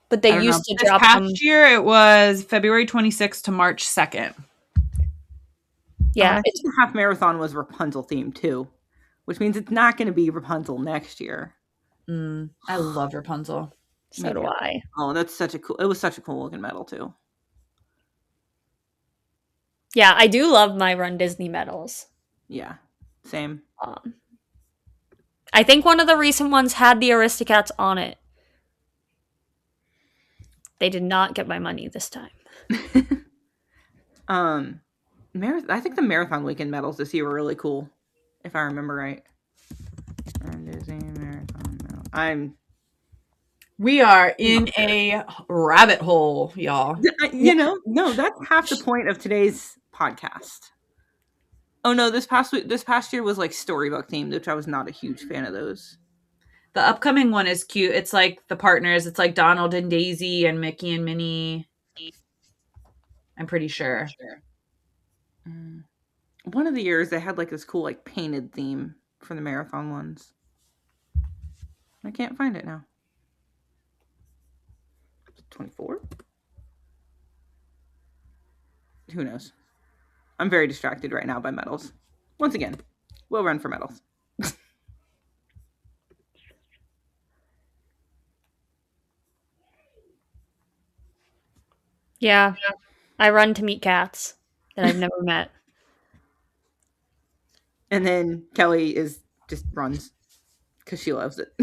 but they used to drop them. Last year, it was February 26th to March 2nd. Yeah. The half marathon was Rapunzel themed too, which means it's not going to be Rapunzel next year. I love Rapunzel. So do I. Oh, it was such a cool looking medal too. Yeah, I do love my Run Disney medals. Yeah, same. I think one of the recent ones had the Aristocats on it. They did not get my money this time. I think the marathon weekend medals this year were really cool. if I remember right. Run Disney Marathon. No. We are in a rabbit hole, y'all. No, that's half the point of today's podcast. Oh no, this past year was like storybook themed, which I was not a huge fan of those. The upcoming one is cute. It's like the partners. It's like Donald and Daisy and Mickey and Minnie. I'm pretty sure. One of the years they had like this cool like painted theme for the marathon ones. I can't find it now. 24? Who knows? I'm very distracted right now by medals. Once again, we'll run for medals. Yeah. I run to meet cats that I've never met. And then Kelli just runs because she loves it.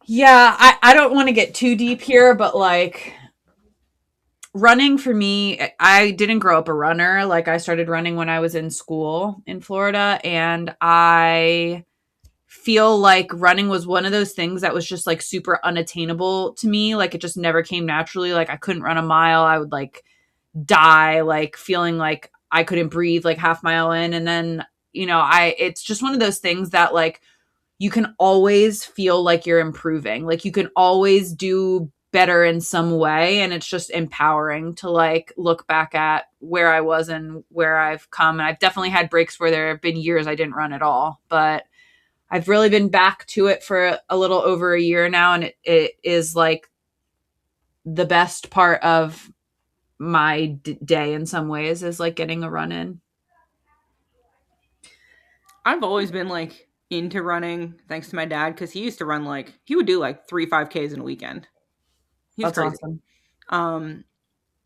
Yeah, I don't want to get too deep here, but like running for me, I didn't grow up a runner. Like I started running when I was in school in Florida, and I feel like running was one of those things that was just like super unattainable to me. Like it just never came naturally. Like I couldn't run a mile. I would like die, like feeling like I couldn't breathe like half mile in. And then, it's just one of those things that like you can always feel like you're improving. Like you can always do better in some way. And it's just empowering to like look back at where I was and where I've come. And I've definitely had breaks where there have been years I didn't run at all, but I've really been back to it for a little over a year now. And it is like the best part of my day in some ways is like getting a run in. I've always been like into running thanks to my dad because he used to run he would do like 3 5Ks in a weekend. He was That's crazy. awesome.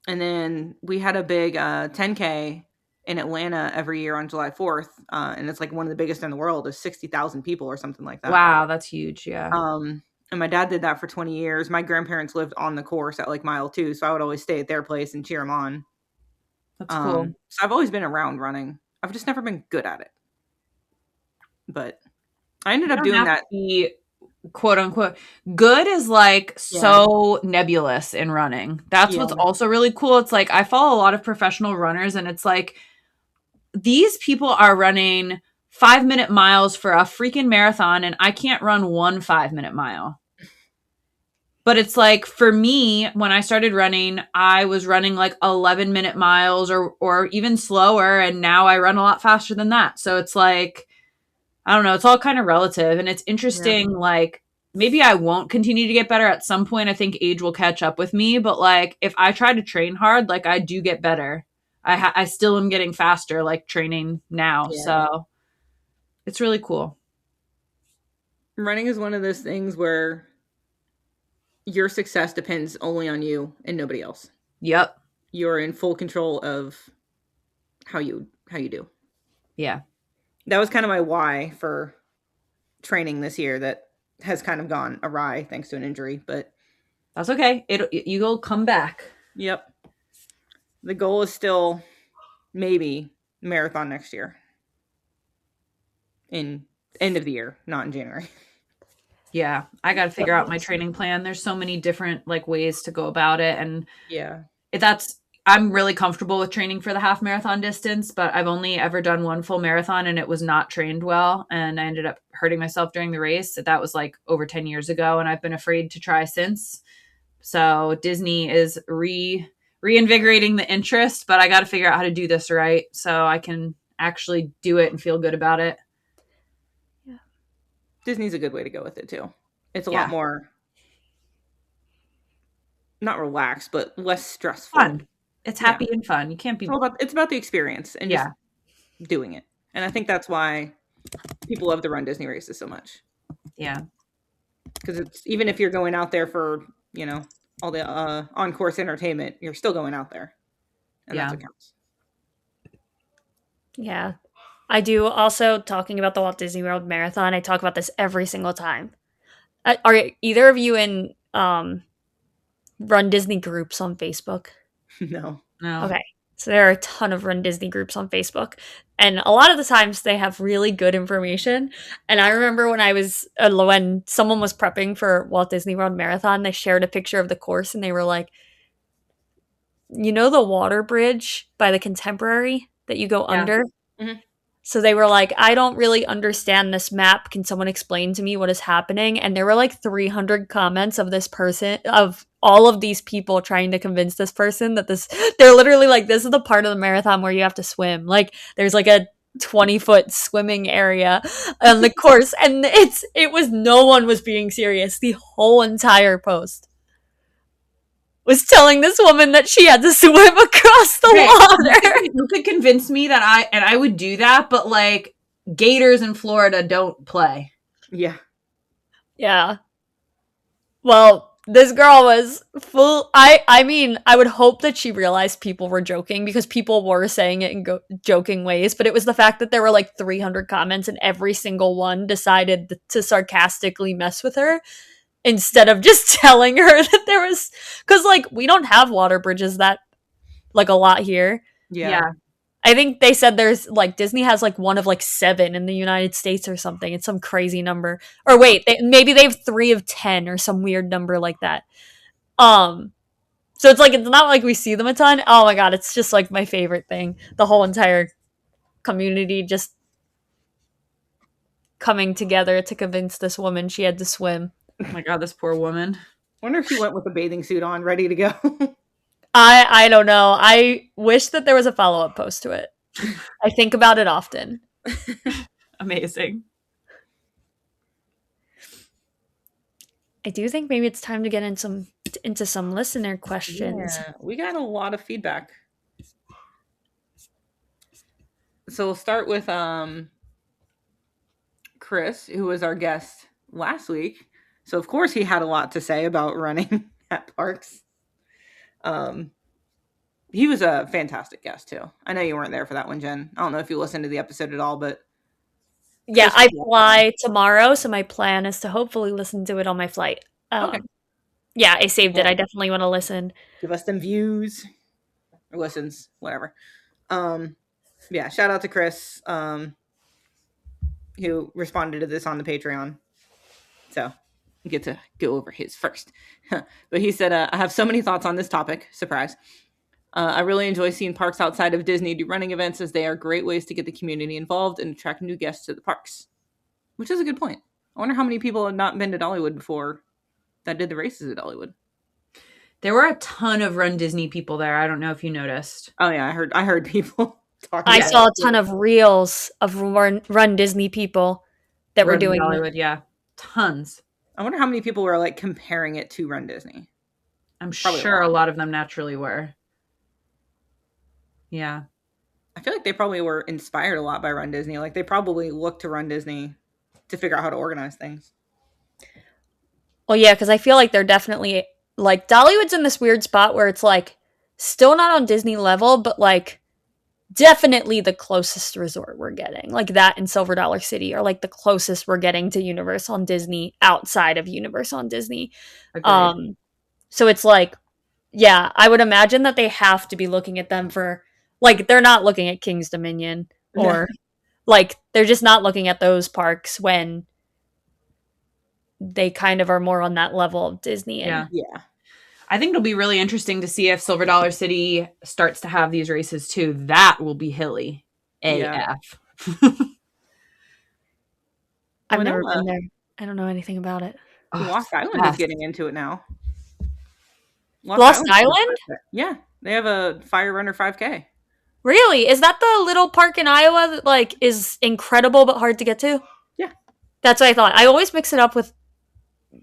And then we had a big 10K in Atlanta every year on July 4th. And it's like one of the biggest in the world. There's 60,000 people or something like that. Wow, that's huge. Yeah. And my dad did that for 20 years. My grandparents lived on the course at like mile 2. So I would always stay at their place and cheer them on. That's cool. So I've always been around running. I've just never been good at it. But I ended up doing that. Quote unquote good is like so nebulous in running. That's what's also really cool. It's like I follow a lot of professional runners and it's like these people are running 5-minute miles for a freaking marathon and I can't run 1 5-minute mile. But it's like for me, when I started running, I was running like 11-minute miles or even slower, and now I run a lot faster than that. So it's like I don't know. It's all kind of relative, and it's interesting. Yeah. Like maybe I won't continue to get better at some point. I think age will catch up with me, but like if I try to train hard, like I do get better. I still am getting faster, like training now. Yeah. So it's really cool. Running is one of those things where your success depends only on you and nobody else. Yep. You're in full control of how you do. Yeah. That was kind of my why for training this year that has kind of gone awry thanks to an injury, but that's okay. You'll come back. Yep. The goal is still maybe marathon next year. In end of the year, not in January. Yeah, I got to figure out my training plan. There's so many different like ways to go about it, and I'm really comfortable with training for the half marathon distance, but I've only ever done one full marathon and it was not trained well. And I ended up hurting myself during the race. That was like over 10 years ago. And I've been afraid to try since. So Disney is reinvigorating the interest, but I got to figure out how to do this right so I can actually do it and feel good about it. Yeah. Disney's a good way to go with it too. It's a lot more, not relaxed, but less stressful. Fun. It's happy and fun. You can't be. It's about the experience and just doing it. And I think that's why people love the Run Disney races so much. Yeah. Because it's even if you're going out there for, all the on-course entertainment, you're still going out there. And that's what counts. Yeah. I do also, talking about the Walt Disney World Marathon, I talk about this every single time. Are either of you in Run Disney groups on Facebook? No. Okay. So there are a ton of Run Disney groups on Facebook. And a lot of the times they have really good information. And I remember when someone was prepping for Walt Disney World Marathon, they shared a picture of the course and they were like, you know, the water bridge by the Contemporary that you go under? Mhm. So they were like, I don't really understand this map. Can someone explain to me what is happening? And there were like 300 comments of this person, of all of these people trying to convince this person that they're literally like, this is the part of the marathon where you have to swim. Like, there's like a 20-foot swimming area on the course. And no one was being serious. The whole entire post was telling this woman that she had to swim across the water. You could convince me that I would do that, but like Gators in Florida don't play. Yeah. Yeah. Well, this girl was full. I mean, I would hope that she realized people were joking because people were saying it in joking ways, but it was the fact that there were like 300 comments and every single one decided to sarcastically mess with her instead of just telling her that there was, because like we don't have water bridges that like a lot here. Yeah. I think they said there's like Disney has like one of like 7 in the United States or something. It's some crazy number. Or wait, maybe they have 3 of 10 or some weird number like that. So it's like it's not like we see them a ton. Oh my god, it's just like my favorite thing. The whole entire community just coming together to convince this woman she had to swim. Oh my god, this poor woman. I wonder if she went with a bathing suit on, ready to go. I don't know. I wish that there was a follow-up post to it. I think about it often. Amazing. I do think maybe it's time to get into some listener questions. Yeah, we got a lot of feedback. So we'll start with Chris, who was our guest last week. So of course he had a lot to say about running at parks. He was a fantastic guest too. I know you weren't there for that one, Jen. I don't know if you listened to the episode at all, but yeah, I fly tomorrow, so my plan is to hopefully listen to it on my flight. Okay. Yeah, I saved it. I definitely want to listen. Give us them views or listens, whatever. Yeah, shout out to Chris, who responded to this on the Patreon. So you get to go over his first. But he said, I have so many thoughts on this topic. Surprise. I really enjoy seeing parks outside of Disney do running events, as they are great ways to get the community involved and attract new guests to the parks. Which is a good point. I wonder how many people have not been to Dollywood before that did the races at Dollywood. There were a ton of Run Disney people there. I don't know if you noticed. Oh yeah, I heard people talking. I saw a ton of reels of Run Disney people that were doing Dollywood. Yeah, tons. I wonder how many people were like comparing it to Run Disney. I'm sure a lot of them naturally were. Yeah. I feel like they probably were inspired a lot by Run Disney. Like they probably looked to Run Disney to figure out how to organize things. Well, yeah, because I feel like they're definitely like Dollywood's in this weird spot where it's like still not on Disney level, but like definitely the closest resort we're getting. Like that and Silver Dollar City are like the closest we're getting to Universal and Disney outside of Universal and Disney. Agreed. So it's like, yeah, I would imagine that they have to be looking at them for like they're not looking at King's Dominion or like they're just not looking at those parks when they kind of are more on that level of Disney. And yeah. I think it'll be really interesting to see if Silver Dollar City starts to have these races too. That will be hilly AF. Yeah. I've never been there. I don't know anything about it. Lost Island is getting into it now. Lost Island? Yeah. They have a Fire Runner 5K. Really? Is that the little park in Iowa that like is incredible but hard to get to? Yeah. That's what I thought. I always mix it up with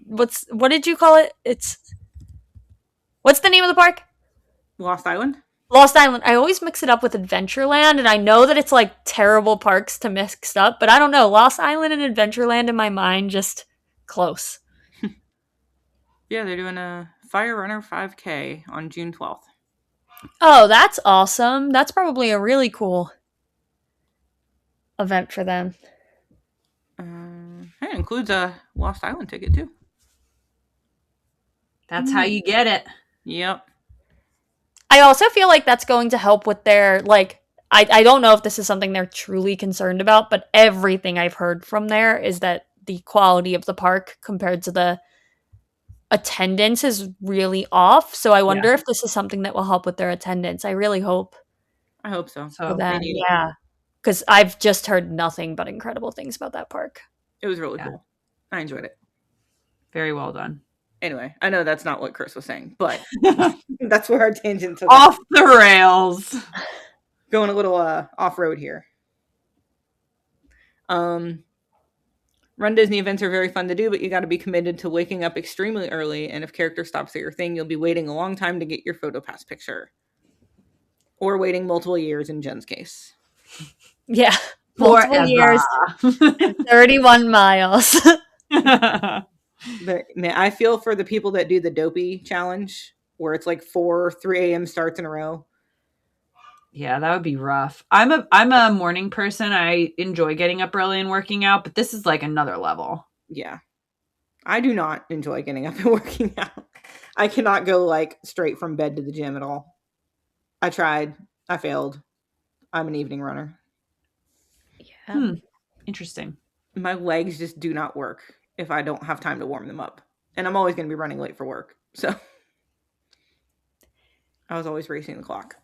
what did you call it? What's the name of the park? Lost Island? Lost Island. I always mix it up with Adventureland, and I know that it's like terrible parks to mix up, but I don't know. Lost Island and Adventureland in my mind just close. Yeah, they're doing a Fire Runner 5K on June 12th. Oh, that's awesome. That's probably a really cool event for them. It includes a Lost Island ticket, too. That's how you get it. Yep. I also feel like that's going to help with their, like, I don't know if this is something they're truly concerned about, but everything I've heard from there is that the quality of the park compared to the attendance is really off. So I wonder if this is something that will help with their attendance. I really hope I hope so. for They that. need it. Yeah. Because I've just heard nothing but incredible things about that park. It was really cool. I enjoyed it. Very well done. Anyway, I know that's not what Chris was saying, but that's where our tangent took Off the rails. Going a little off-road here. Run Disney events are very fun to do, but you got to be committed to waking up extremely early, and if character stops at your thing, you'll be waiting a long time to get your photo pass picture. Or waiting multiple years in Jen's case. Yeah. Multiple years. 31 miles. But, man, I feel for the people that do the dopey challenge, where it's like 3 a.m. starts in a row. Yeah, that would be rough. I'm a morning person. I enjoy getting up early and working out, but this is like another level. Yeah. I do not enjoy getting up and working out. I cannot go like straight from bed to the gym at all. I tried. I failed. I'm an evening runner. Yeah. Interesting. My legs just do not work if I don't have time to warm them up. And I'm always going to be running late for work. So I was always racing the clock.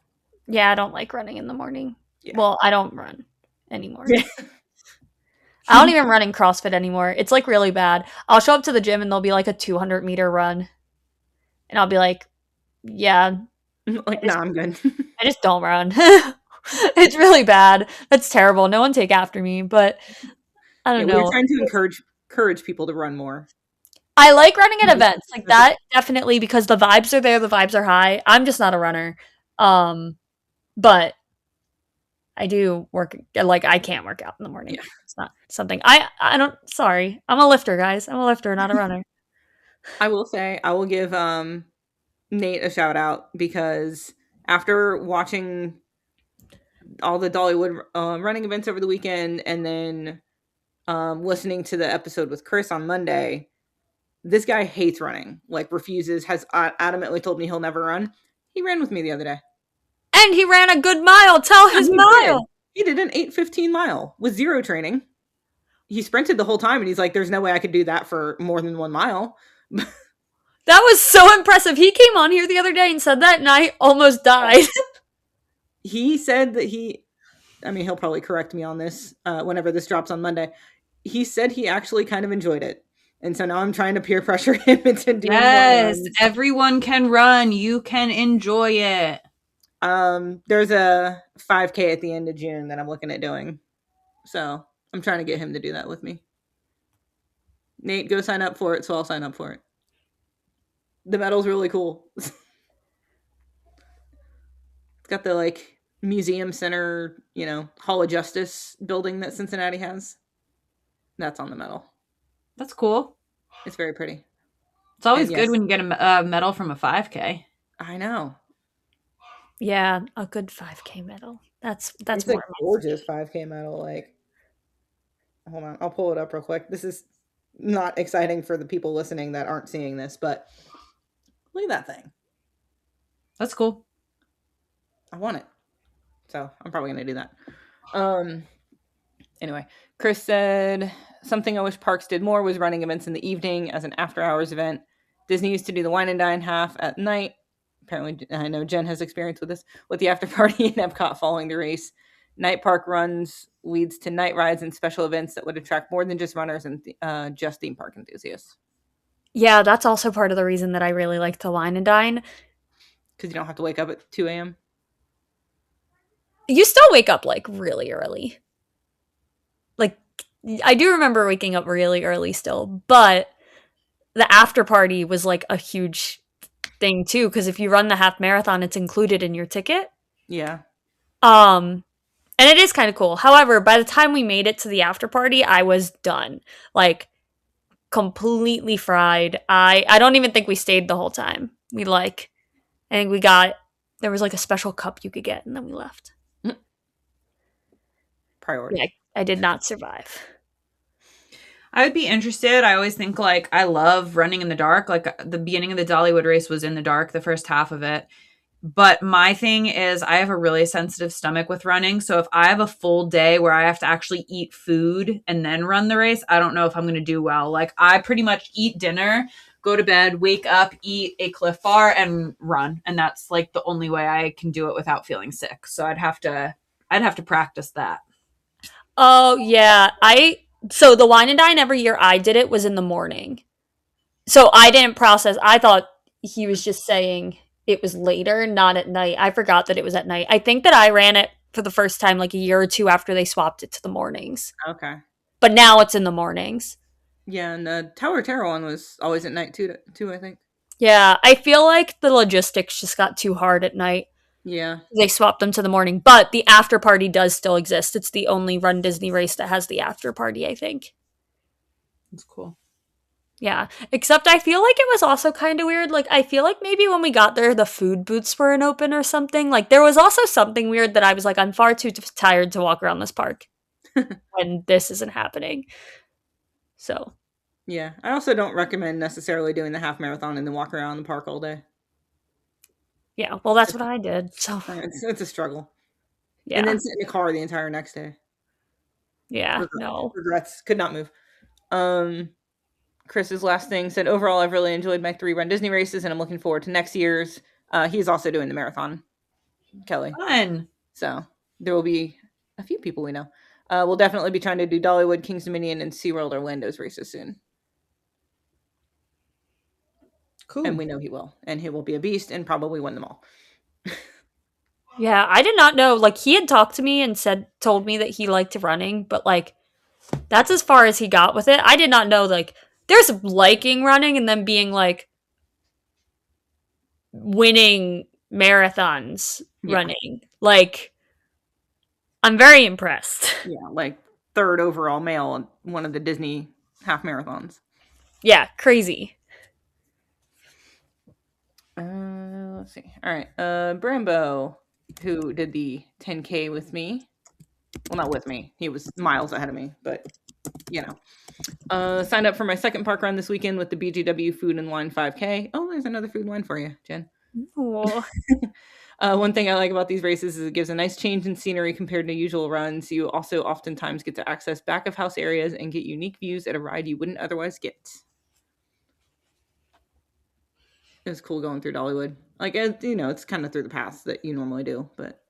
Yeah, I don't like running in the morning. Yeah. Well, I don't run anymore. I don't even run in CrossFit anymore. It's like really bad. I'll show up to the gym and there'll be like a 200-meter run. And I'll be like, yeah. Like, nah, I'm good. I just don't run. It's really bad. That's terrible. No one take after me, but I don't know. We're trying to encourage people to run more. I like running at events. Like that, definitely, because the vibes are there, the vibes are high. I'm just not a runner. But I do work, like I can't work out in the morning. Yeah. It's not something I don't, sorry. I'm a lifter, guys. I'm a lifter, not a runner. I will say, I will give Nate a shout out, because after watching all the Dollywood running events over the weekend, and then listening to the episode with Chris on Monday, this guy hates running, like refuses, has adamantly told me he'll never run. He ran with me the other day. And he ran a good mile. Tell his mile. He did an 8:15 mile with zero training. He sprinted the whole time, and he's like, there's no way I could do that for more than 1 mile. That was so impressive. He came on here the other day and said that, and I almost died. He said that he'll probably correct me on this whenever this drops on Monday. He said he actually kind of enjoyed it. And so now I'm trying to peer pressure him into doing more runs. Everyone can run. You can enjoy it. There's a 5K at the end of June that I'm looking at doing. So I'm trying to get him to do that with me. Nate, go sign up for it, so I'll sign up for it. The medal's really cool. It's got the like museum center, Hall of Justice building that Cincinnati has. That's on the medal. That's cool. It's very pretty. It's always good when you get a medal from a 5K. I know. Yeah, a good 5K medal. That's it's more a gorgeous 5K medal. Like, hold on, I'll pull it up real quick. This is not exciting for the people listening that aren't seeing this, but look at that thing. That's cool. I want it, so I'm probably gonna do that. Anyway, Chris said something I wish parks did more was running events in the evening as an after-hours event. Disney used to do the wine and dine half at night. Apparently, I know Jen has experience with this, with the after party in Epcot following the race. Night park runs leads to night rides and special events that would attract more than just runners and just theme park enthusiasts. Yeah, that's also part of the reason that I really like to wine and dine. Because you don't have to wake up at 2 a.m.? You still wake up, like, really early. Like, I do remember waking up really early still, but the after party was, like, a huge thing, too, because if you run the half marathon, it's included in your ticket. Yeah. And it is kind of cool. However, by the time we made it to the after party, I was done. Like, completely fried. I don't even think we stayed the whole time. I think there was, like, a special cup you could get, and then we left. Priority. Yeah, I did not survive. I would be interested. I always think, like, I love running in the dark. Like, the beginning of the Dollywood race was in the dark, the first half of it. But my thing is I have a really sensitive stomach with running. So if I have a full day where I have to actually eat food and then run the race, I don't know if I'm going to do well. Like I pretty much eat dinner, go to bed, wake up, eat a Cliff Bar and run. And that's like the only way I can do it without feeling sick. So I'd have to practice that. Oh yeah, so the wine and dine every year I did it was in the morning. So I didn't process. I thought he was just saying it was later, not at night. I forgot that it was at night. I think that I ran it for the first time like a year or two after they swapped it to the mornings. Okay. But now it's in the mornings. Yeah, and the Tower Terror one was always at night too, I think. Yeah, I feel like the logistics just got too hard at night. Yeah. They swapped them to the morning, but the after party does still exist. It's the only Run Disney race that has the after party, I think. That's cool. Yeah, except I feel like it was also kind of weird. Like, I feel like maybe when we got there, the food booths weren't open or something. Like, there was also something weird that I was like, I'm far too tired to walk around this park when this isn't happening. So, Yeah. I also don't recommend necessarily doing the half marathon and then walk around the park all day. yeah, well, that's what I did. So, It's a struggle. yeah. And then sit in the car the entire next day. Yeah, no. Regrets. Could not move. Chris's last thing said, overall, I've really enjoyed my 3 Run Disney races, and I'm looking forward to next year's. He's also doing the marathon, Kelly. Fun. So there will be a few people we know. We'll definitely be trying to do Dollywood, King's Dominion, and SeaWorld Orlando's races soon. Cool. And we know he will. And he will be a beast and probably win them all. Yeah, I did not know. Like, he had talked to me and told me that he liked running, but like, that's as far as he got with it. I did not know, like, there's liking running and then being like winning marathons running. Like, I'm very impressed. Yeah, like 3rd overall male in one of the Disney half marathons. Yeah, crazy. Let's see. All right. Brambo, who did the 10K with me. Well, not with me. He was miles ahead of me, but you know. Signed up for my second park run this weekend with the BGW Food and Wine 5K. Oh, there's another food and wine for you, Jen. One thing I like about these races is it gives a nice change in scenery compared to usual runs. You also oftentimes get to access back of house areas and get unique views at a ride you wouldn't otherwise get. It was cool going through Dollywood. Like, it's kind of through the paths that you normally do, but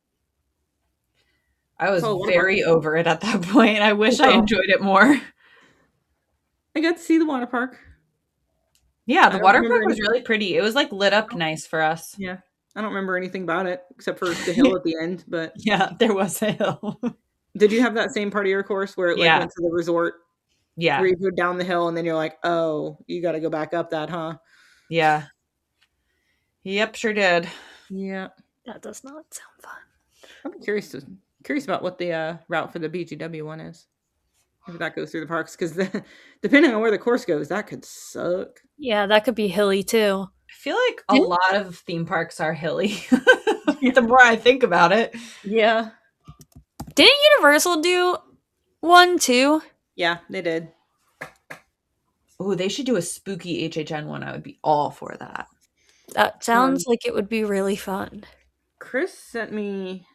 I was very over it at that point. I wish I enjoyed it more. I got to see the water park. Yeah, the water park was really pretty. It was like lit up nice for us. Yeah. I don't remember anything about it except for the hill at the end, but yeah, there was a hill. Did you have that same part of your course where it went to the resort? Yeah. Where you go down the hill and then you're like, oh, you got to go back up that, huh? Yeah. Yep, sure did. Yeah. That does not sound fun. I'm curious about what the route for the BGW one is. If that goes through the parks, because depending on where the course goes, that could suck. Yeah, that could be hilly too. I feel like a lot of theme parks are hilly. The more I think about it. Yeah. Didn't Universal do one too? Yeah, they did. Oh, they should do a spooky HHN one. I would be all for that. That sounds like it would be really fun. Chris sent me...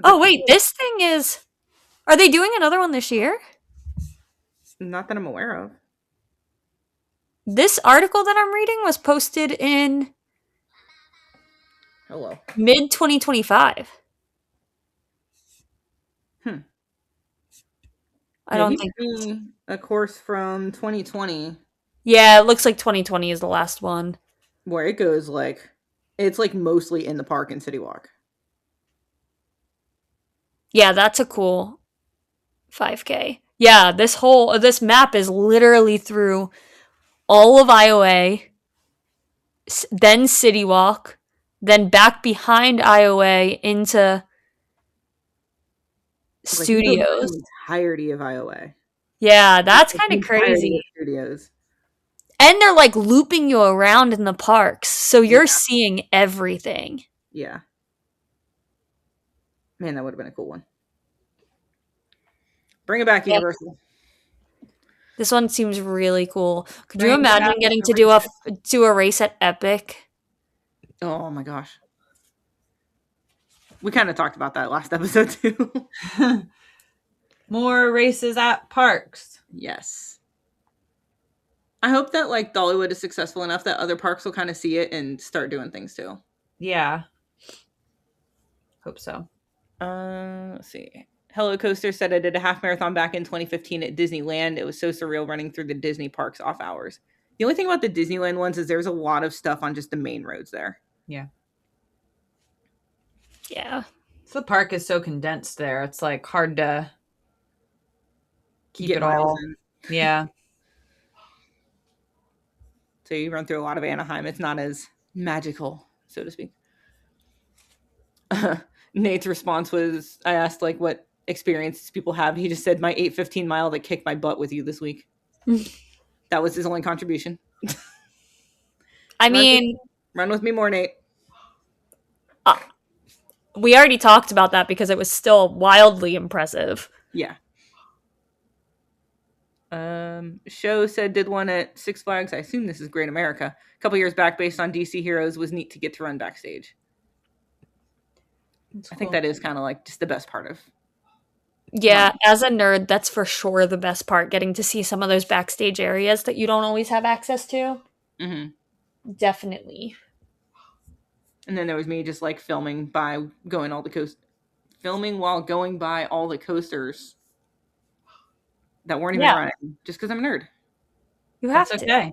Oh, wait, this thing is... Are they doing another one this year? Not that I'm aware of. This article that I'm reading was posted in... Hello. Mid-2025. I don't think... a course from 2020. Yeah, it looks like 2020 is the last one. Where it goes like... It's like mostly in the park in City Walk. Yeah, that's a cool 5K. Yeah, this map is literally through all of IOA, then City Walk, then back behind IOA into studios. The entirety of IOA. Yeah, that's kind of crazy. Studios. And they're like looping you around in the parks, so you're seeing everything. Yeah. Man, that would have been a cool one. Bring it back, Universal. This one seems really cool. Could you imagine getting to do a race at Epic? Oh my gosh. We kind of talked about that last episode too. More races at parks. Yes. I hope that like Dollywood is successful enough that other parks will kind of see it and start doing things too. Yeah. Hope so. Let's see. Hello Coaster said I did a half marathon back in 2015 at Disneyland. It was so surreal running through the Disney parks off hours. The only thing about the Disneyland ones is there's a lot of stuff on just the main roads there. Yeah. Yeah. So the park is so condensed there. It's like hard to keep Get it all. in. Yeah. So you run through a lot of Anaheim. It's not as magical, so to speak. Nate's response was, I asked like what experiences people have. He just said my 8:15 mile that kicked my butt with you this week. That was his only contribution. I mean, run with me more, Nate. We already talked about that because it was still wildly impressive. Yeah. Show said did one at Six Flags. I assume this is Great America. A couple years back based on DC Heroes. Was neat to get to run backstage. I think that is kind of like just the best part of. Yeah, as a nerd, that's for sure the best part, getting to see some of those backstage areas that you don't always have access to. Mm-hmm. Definitely. And then there was me just like filming while going by all the coasters that weren't even running, just because I'm a nerd. You have That's to.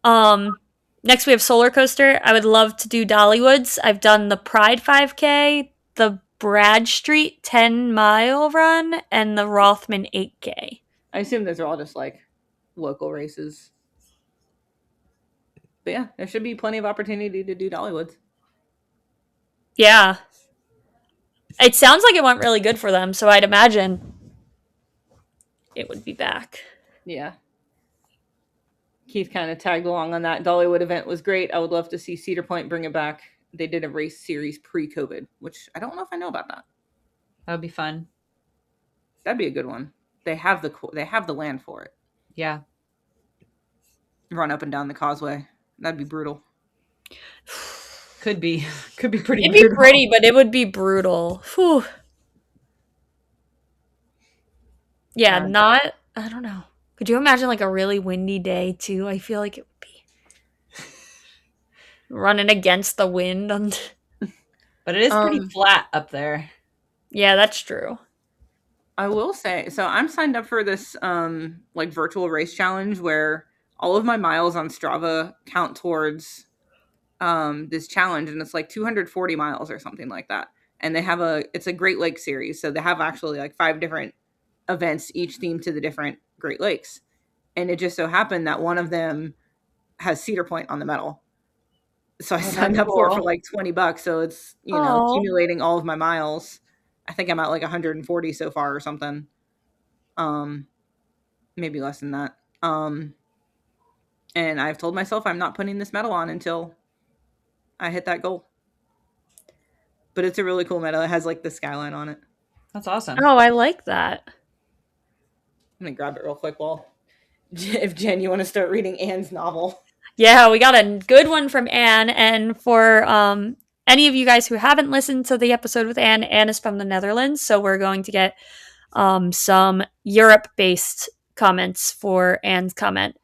Okay. Next we have Solar Coaster. I would love to do Dollywoods. I've done the Pride 5K, the Brad Street 10-mile run, and the Rothman 8K. I assume those are all just like local races. But yeah, there should be plenty of opportunity to do Dollywoods. Yeah. It sounds like it went really good for them, so I'd imagine it would be back. Yeah. Keith kind of tagged along on that. Dollywood event was great. I would love to see Cedar Point bring it back. They did a race series pre-COVID, which I don't know if I know about that. That would be fun. That'd be a good one. They have the land for it. Yeah. Run up and down the causeway. That'd be brutal. Could be pretty brutal. It'd be pretty, but it would be brutal. Whew. Yeah, I don't know. Could you imagine like a really windy day too? I feel like it would be running against the wind. But it is pretty flat up there. Yeah, that's true. I will say, so I'm signed up for this like virtual race challenge where all of my miles on Strava count towards this challenge, and it's like 240 miles or something like that. And it's a Great Lakes series, so they have actually like 5 different events, each themed to the different Great Lakes. And it just so happened that one of them has Cedar Point on the medal. So I signed up for it for like $20. So it's, accumulating all of my miles. I think I'm at like 140 so far or something. Maybe less than that. And I've told myself I'm not putting this medal on until I hit that goal. But it's a really cool medal. It has like the skyline on it. That's awesome. Oh, I like that. I'm going to grab it real quick if Jen, you want to start reading Anne's novel. Yeah, we got a good one from Anne. And for any of you guys who haven't listened to the episode with Anne, Anne is from the Netherlands. So we're going to get some Europe-based comments for Anne's comment.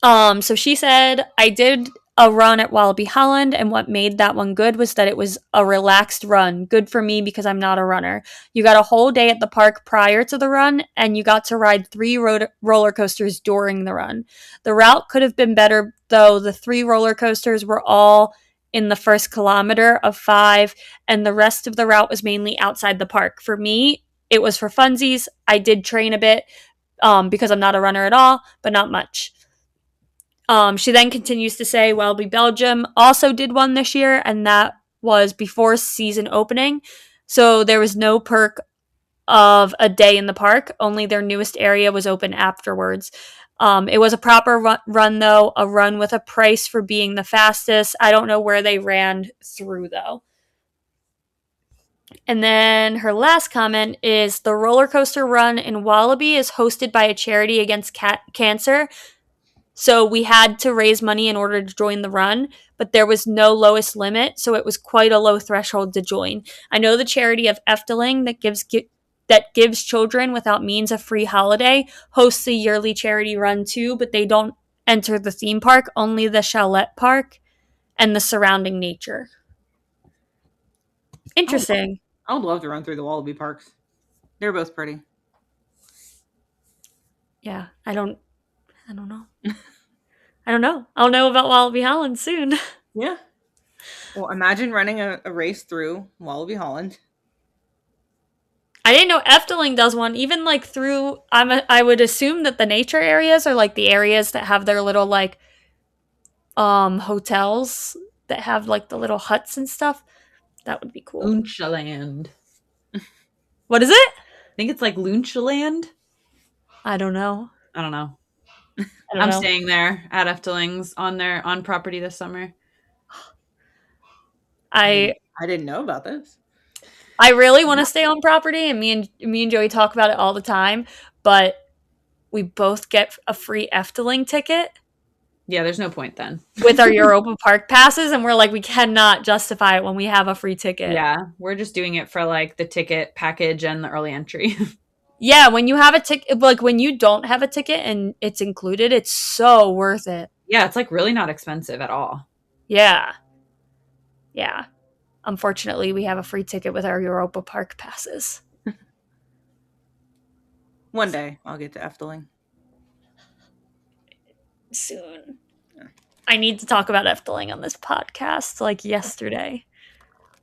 So she said, I did a run at Wallaby Holland, and what made that one good was that it was a relaxed run. Good for me because I'm not a runner. You got a whole day at the park prior to the run, and you got to ride 3 roller coasters during the run. The route could have been better, though. The 3 roller coasters were all in the first kilometer of 5, and the rest of the route was mainly outside the park. For me, it was for funsies. I did train a bit because I'm not a runner at all, but not much. She then continues to say, Welby Belgium also did one this year, and that was before season opening. So there was no perk of a day in the park. Only their newest area was open afterwards. It was a proper run, though, a run with a price for being the fastest. I don't know where they ran through, though. And then her last comment is, the roller coaster run in Wallaby is hosted by a charity against cancer. So we had to raise money in order to join the run, but there was no lowest limit, so it was quite a low threshold to join. I know the charity of Efteling that gives children without means a free holiday hosts a yearly charity run too, but they don't enter the theme park, only the chalet park and the surrounding nature. Interesting. I would love to run through the Wallaby parks. They're both pretty. Yeah, I don't know. I don't know. I'll know about Wallaby Holland soon. Yeah. Well, imagine running a race through Wallaby Holland. I didn't know Efteling does one. Even like through, I would assume that the nature areas are like the areas that have their little like hotels that have like the little huts and stuff. That would be cool. Loonchaland. What is it? I think it's like Loonchaland. I don't know. I don't know. I'm staying there at Efteling's on property this summer. I didn't know about this. I really want to stay on property, and me and Joey talk about it all the time, but we both get a free Efteling ticket. Yeah, there's no point then. With our Europa Park passes, and we're like, we cannot justify it when we have a free ticket. Yeah, we're just doing it for like the ticket package and the early entry. Yeah, when you have a ticket, like when you don't have a ticket and it's included, it's so worth it. Yeah, it's like really not expensive at all. Yeah. Yeah. Unfortunately, we have a free ticket with our Europa Park passes. One day, I'll get to Efteling. Soon. Yeah. I need to talk about Efteling on this podcast, like yesterday.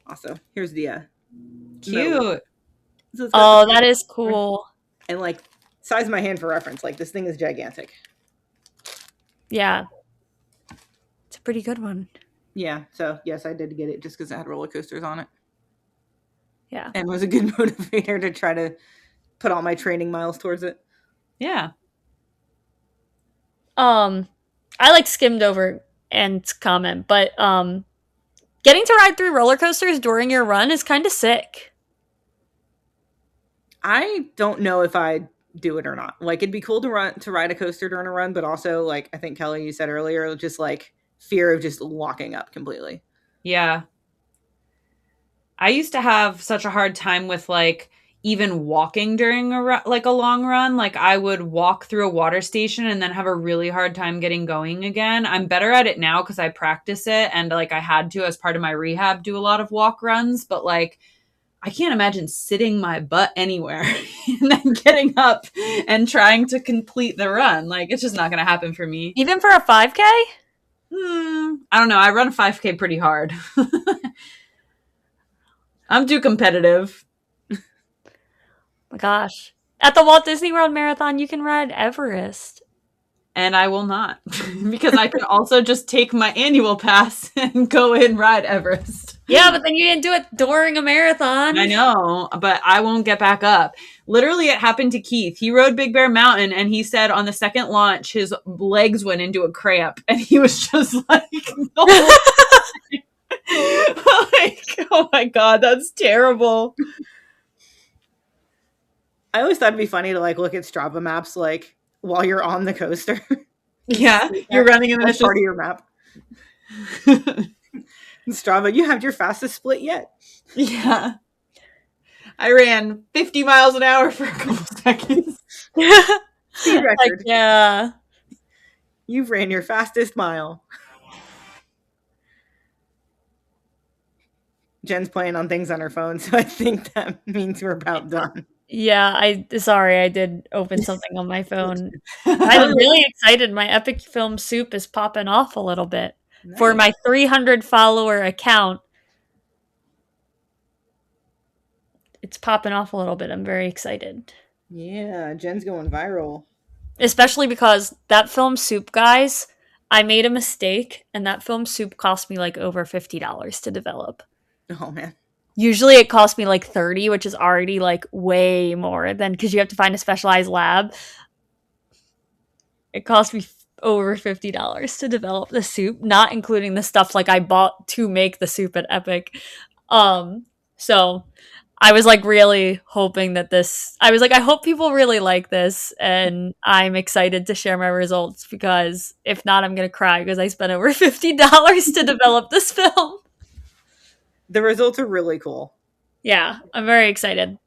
Also, here's the cute. So that is cool. And like, size my hand for reference. Like, this thing is gigantic. Yeah. It's a pretty good one. Yeah, so yes, I did get it just because it had roller coasters on it. Yeah. And was a good motivator to try to put all my training miles towards it. Yeah. I like skimmed over Ann's comment, but getting to ride through roller coasters during your run is kind of sick. I don't know if I'd do it or not. Like, it'd be cool to ride a coaster during a run, but also, like, I think Kelly, you said earlier, just like fear of just locking up completely. Yeah. I used to have such a hard time with like even walking during a long run. Like I would walk through a water station and then have a really hard time getting going again. I'm better at it now because I practice it, and like I had to, as part of my rehab, do a lot of walk runs, but like I can't imagine sitting my butt anywhere and then getting up and trying to complete the run. Like it's just not going to happen for me. Even for a 5K? I don't know. I run a 5K pretty hard. I'm too competitive. My gosh. At the Walt Disney World Marathon, you can ride Everest. And I will not. Because I can also just take my annual pass and go and ride Everest. Yeah, but then you didn't do it during a marathon. I know, but I won't get back up. Literally, it happened to Keith. He rode Big Bear Mountain, and he said on the second launch, his legs went into a cramp, and he was just like, no. Like, oh my God, that's terrible. I always thought it'd be funny to like look at Strava maps like while you're on the coaster. Yeah, you're running in part of your map. Strava, you have your fastest split yet. Yeah. I ran 50 miles an hour for a couple seconds. Speed record. Like, yeah. You've ran your fastest mile. Jen's playing on things on her phone, so I think that means we're about done. Yeah, I did open something on my phone. I'm really excited. My Epic Film Soup is popping off a little bit. Nice. For my 300 follower account. It's popping off a little bit. I'm very excited. Yeah, Jen's going viral. Especially because that Film Soup, guys, I made a mistake, and that Film Soup cost me like over $50 to develop. Oh, man. Usually it costs me like $30, which is already like way more than, because you have to find a specialized lab. It cost me over $50 to develop the soup, not including the stuff like I bought to make the soup at Epic. So I was like really hoping that I hope people really like this, and I'm excited to share my results because if not, I'm gonna cry because I spent over $50 to develop this film. The results are really cool. Yeah, I'm very excited.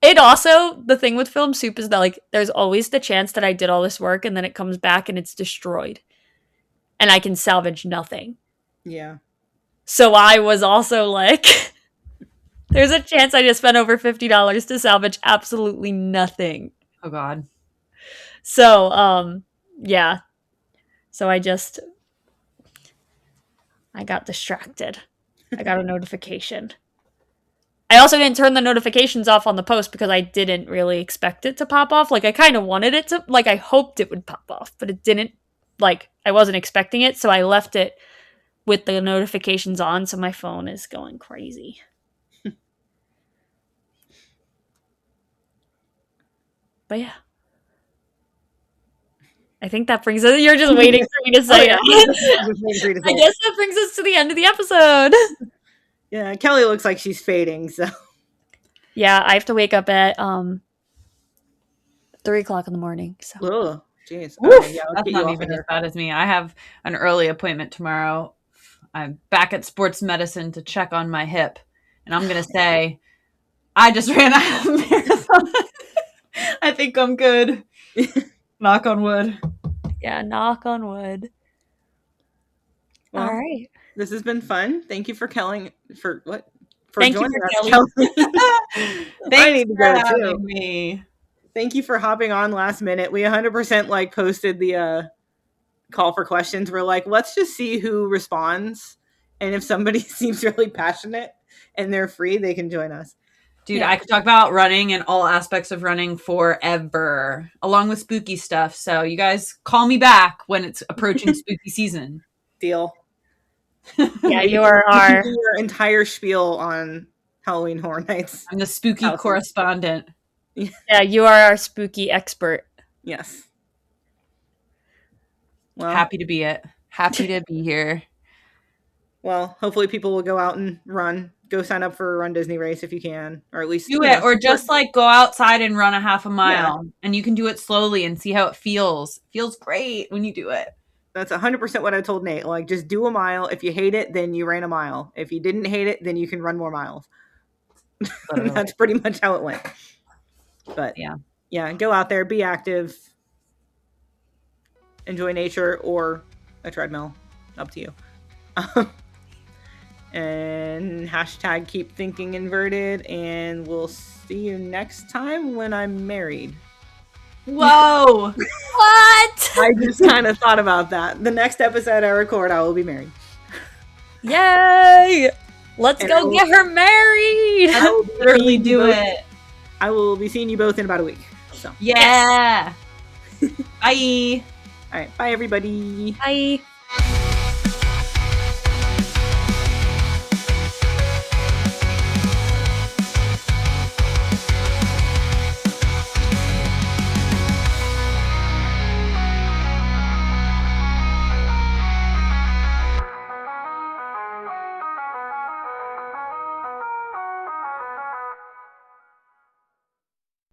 It also, the thing with Film Soup is that like there's always the chance that I did all this work and then it comes back and it's destroyed. And I can salvage nothing. Yeah. So I was also like there's a chance I just spent over $50 to salvage absolutely nothing. Oh God. So, yeah. So I got distracted. I got a notification. I also didn't turn the notifications off on the post because I didn't really expect it to pop off. Like, I kind of wanted it to, like, I hoped it would pop off, but it didn't, like, I wasn't expecting it, so I left it with the notifications on, so my phone is going crazy. But yeah. I think that brings us, you're just waiting for me to say it. I guess that brings us to the end of the episode. Yeah, Kelly looks like she's fading, so. Yeah, I have to wake up at 3 o'clock in the morning. So. Oh, jeez. Okay, yeah, that's not even as bad as me. I have an early appointment tomorrow. I'm back at sports medicine to check on my hip. And I'm going to say, I just ran a half marathon. I think I'm good. Knock on wood. Yeah, knock on wood. Well, all right. This has been fun. Thank you for Kelly. For what? Thank you for Kelly. Thanks for having me. Thank you for hopping on last minute. We 100% like posted the call for questions. We're like, let's just see who responds. And if somebody seems really passionate and they're free, they can join us. Dude, yeah. I could talk about running and all aspects of running forever, along with spooky stuff. So you guys call me back when it's approaching spooky season. Deal. Yeah, you are our your entire spiel on Halloween Horror Nights. I'm the spooky correspondent. Yeah, you are our spooky expert. Yes. Well, happy to be it. Happy to be here. Well, hopefully people will go out and run. Go sign up for a Run Disney race if you can, or at least do it, or just like go outside and run a half a mile, and you can do it slowly and see how it feels. It feels great when you do it. That's 100% what I told Nate. Like, just do a mile. If you hate it, then you ran a mile. If you didn't hate it, then you can run more miles. That's pretty much how it went. But yeah, go out there, be active, enjoy nature or a treadmill. Up to you. And hashtag keep thinking inverted, and we'll see you next time when I'm married. Whoa! What? I just kind of thought about that. The next episode I record, I will be married. Yay! Let's go get her married! I will literally do it. I will be seeing you both in about a week. So yeah. Bye. All right. Bye, everybody. Bye.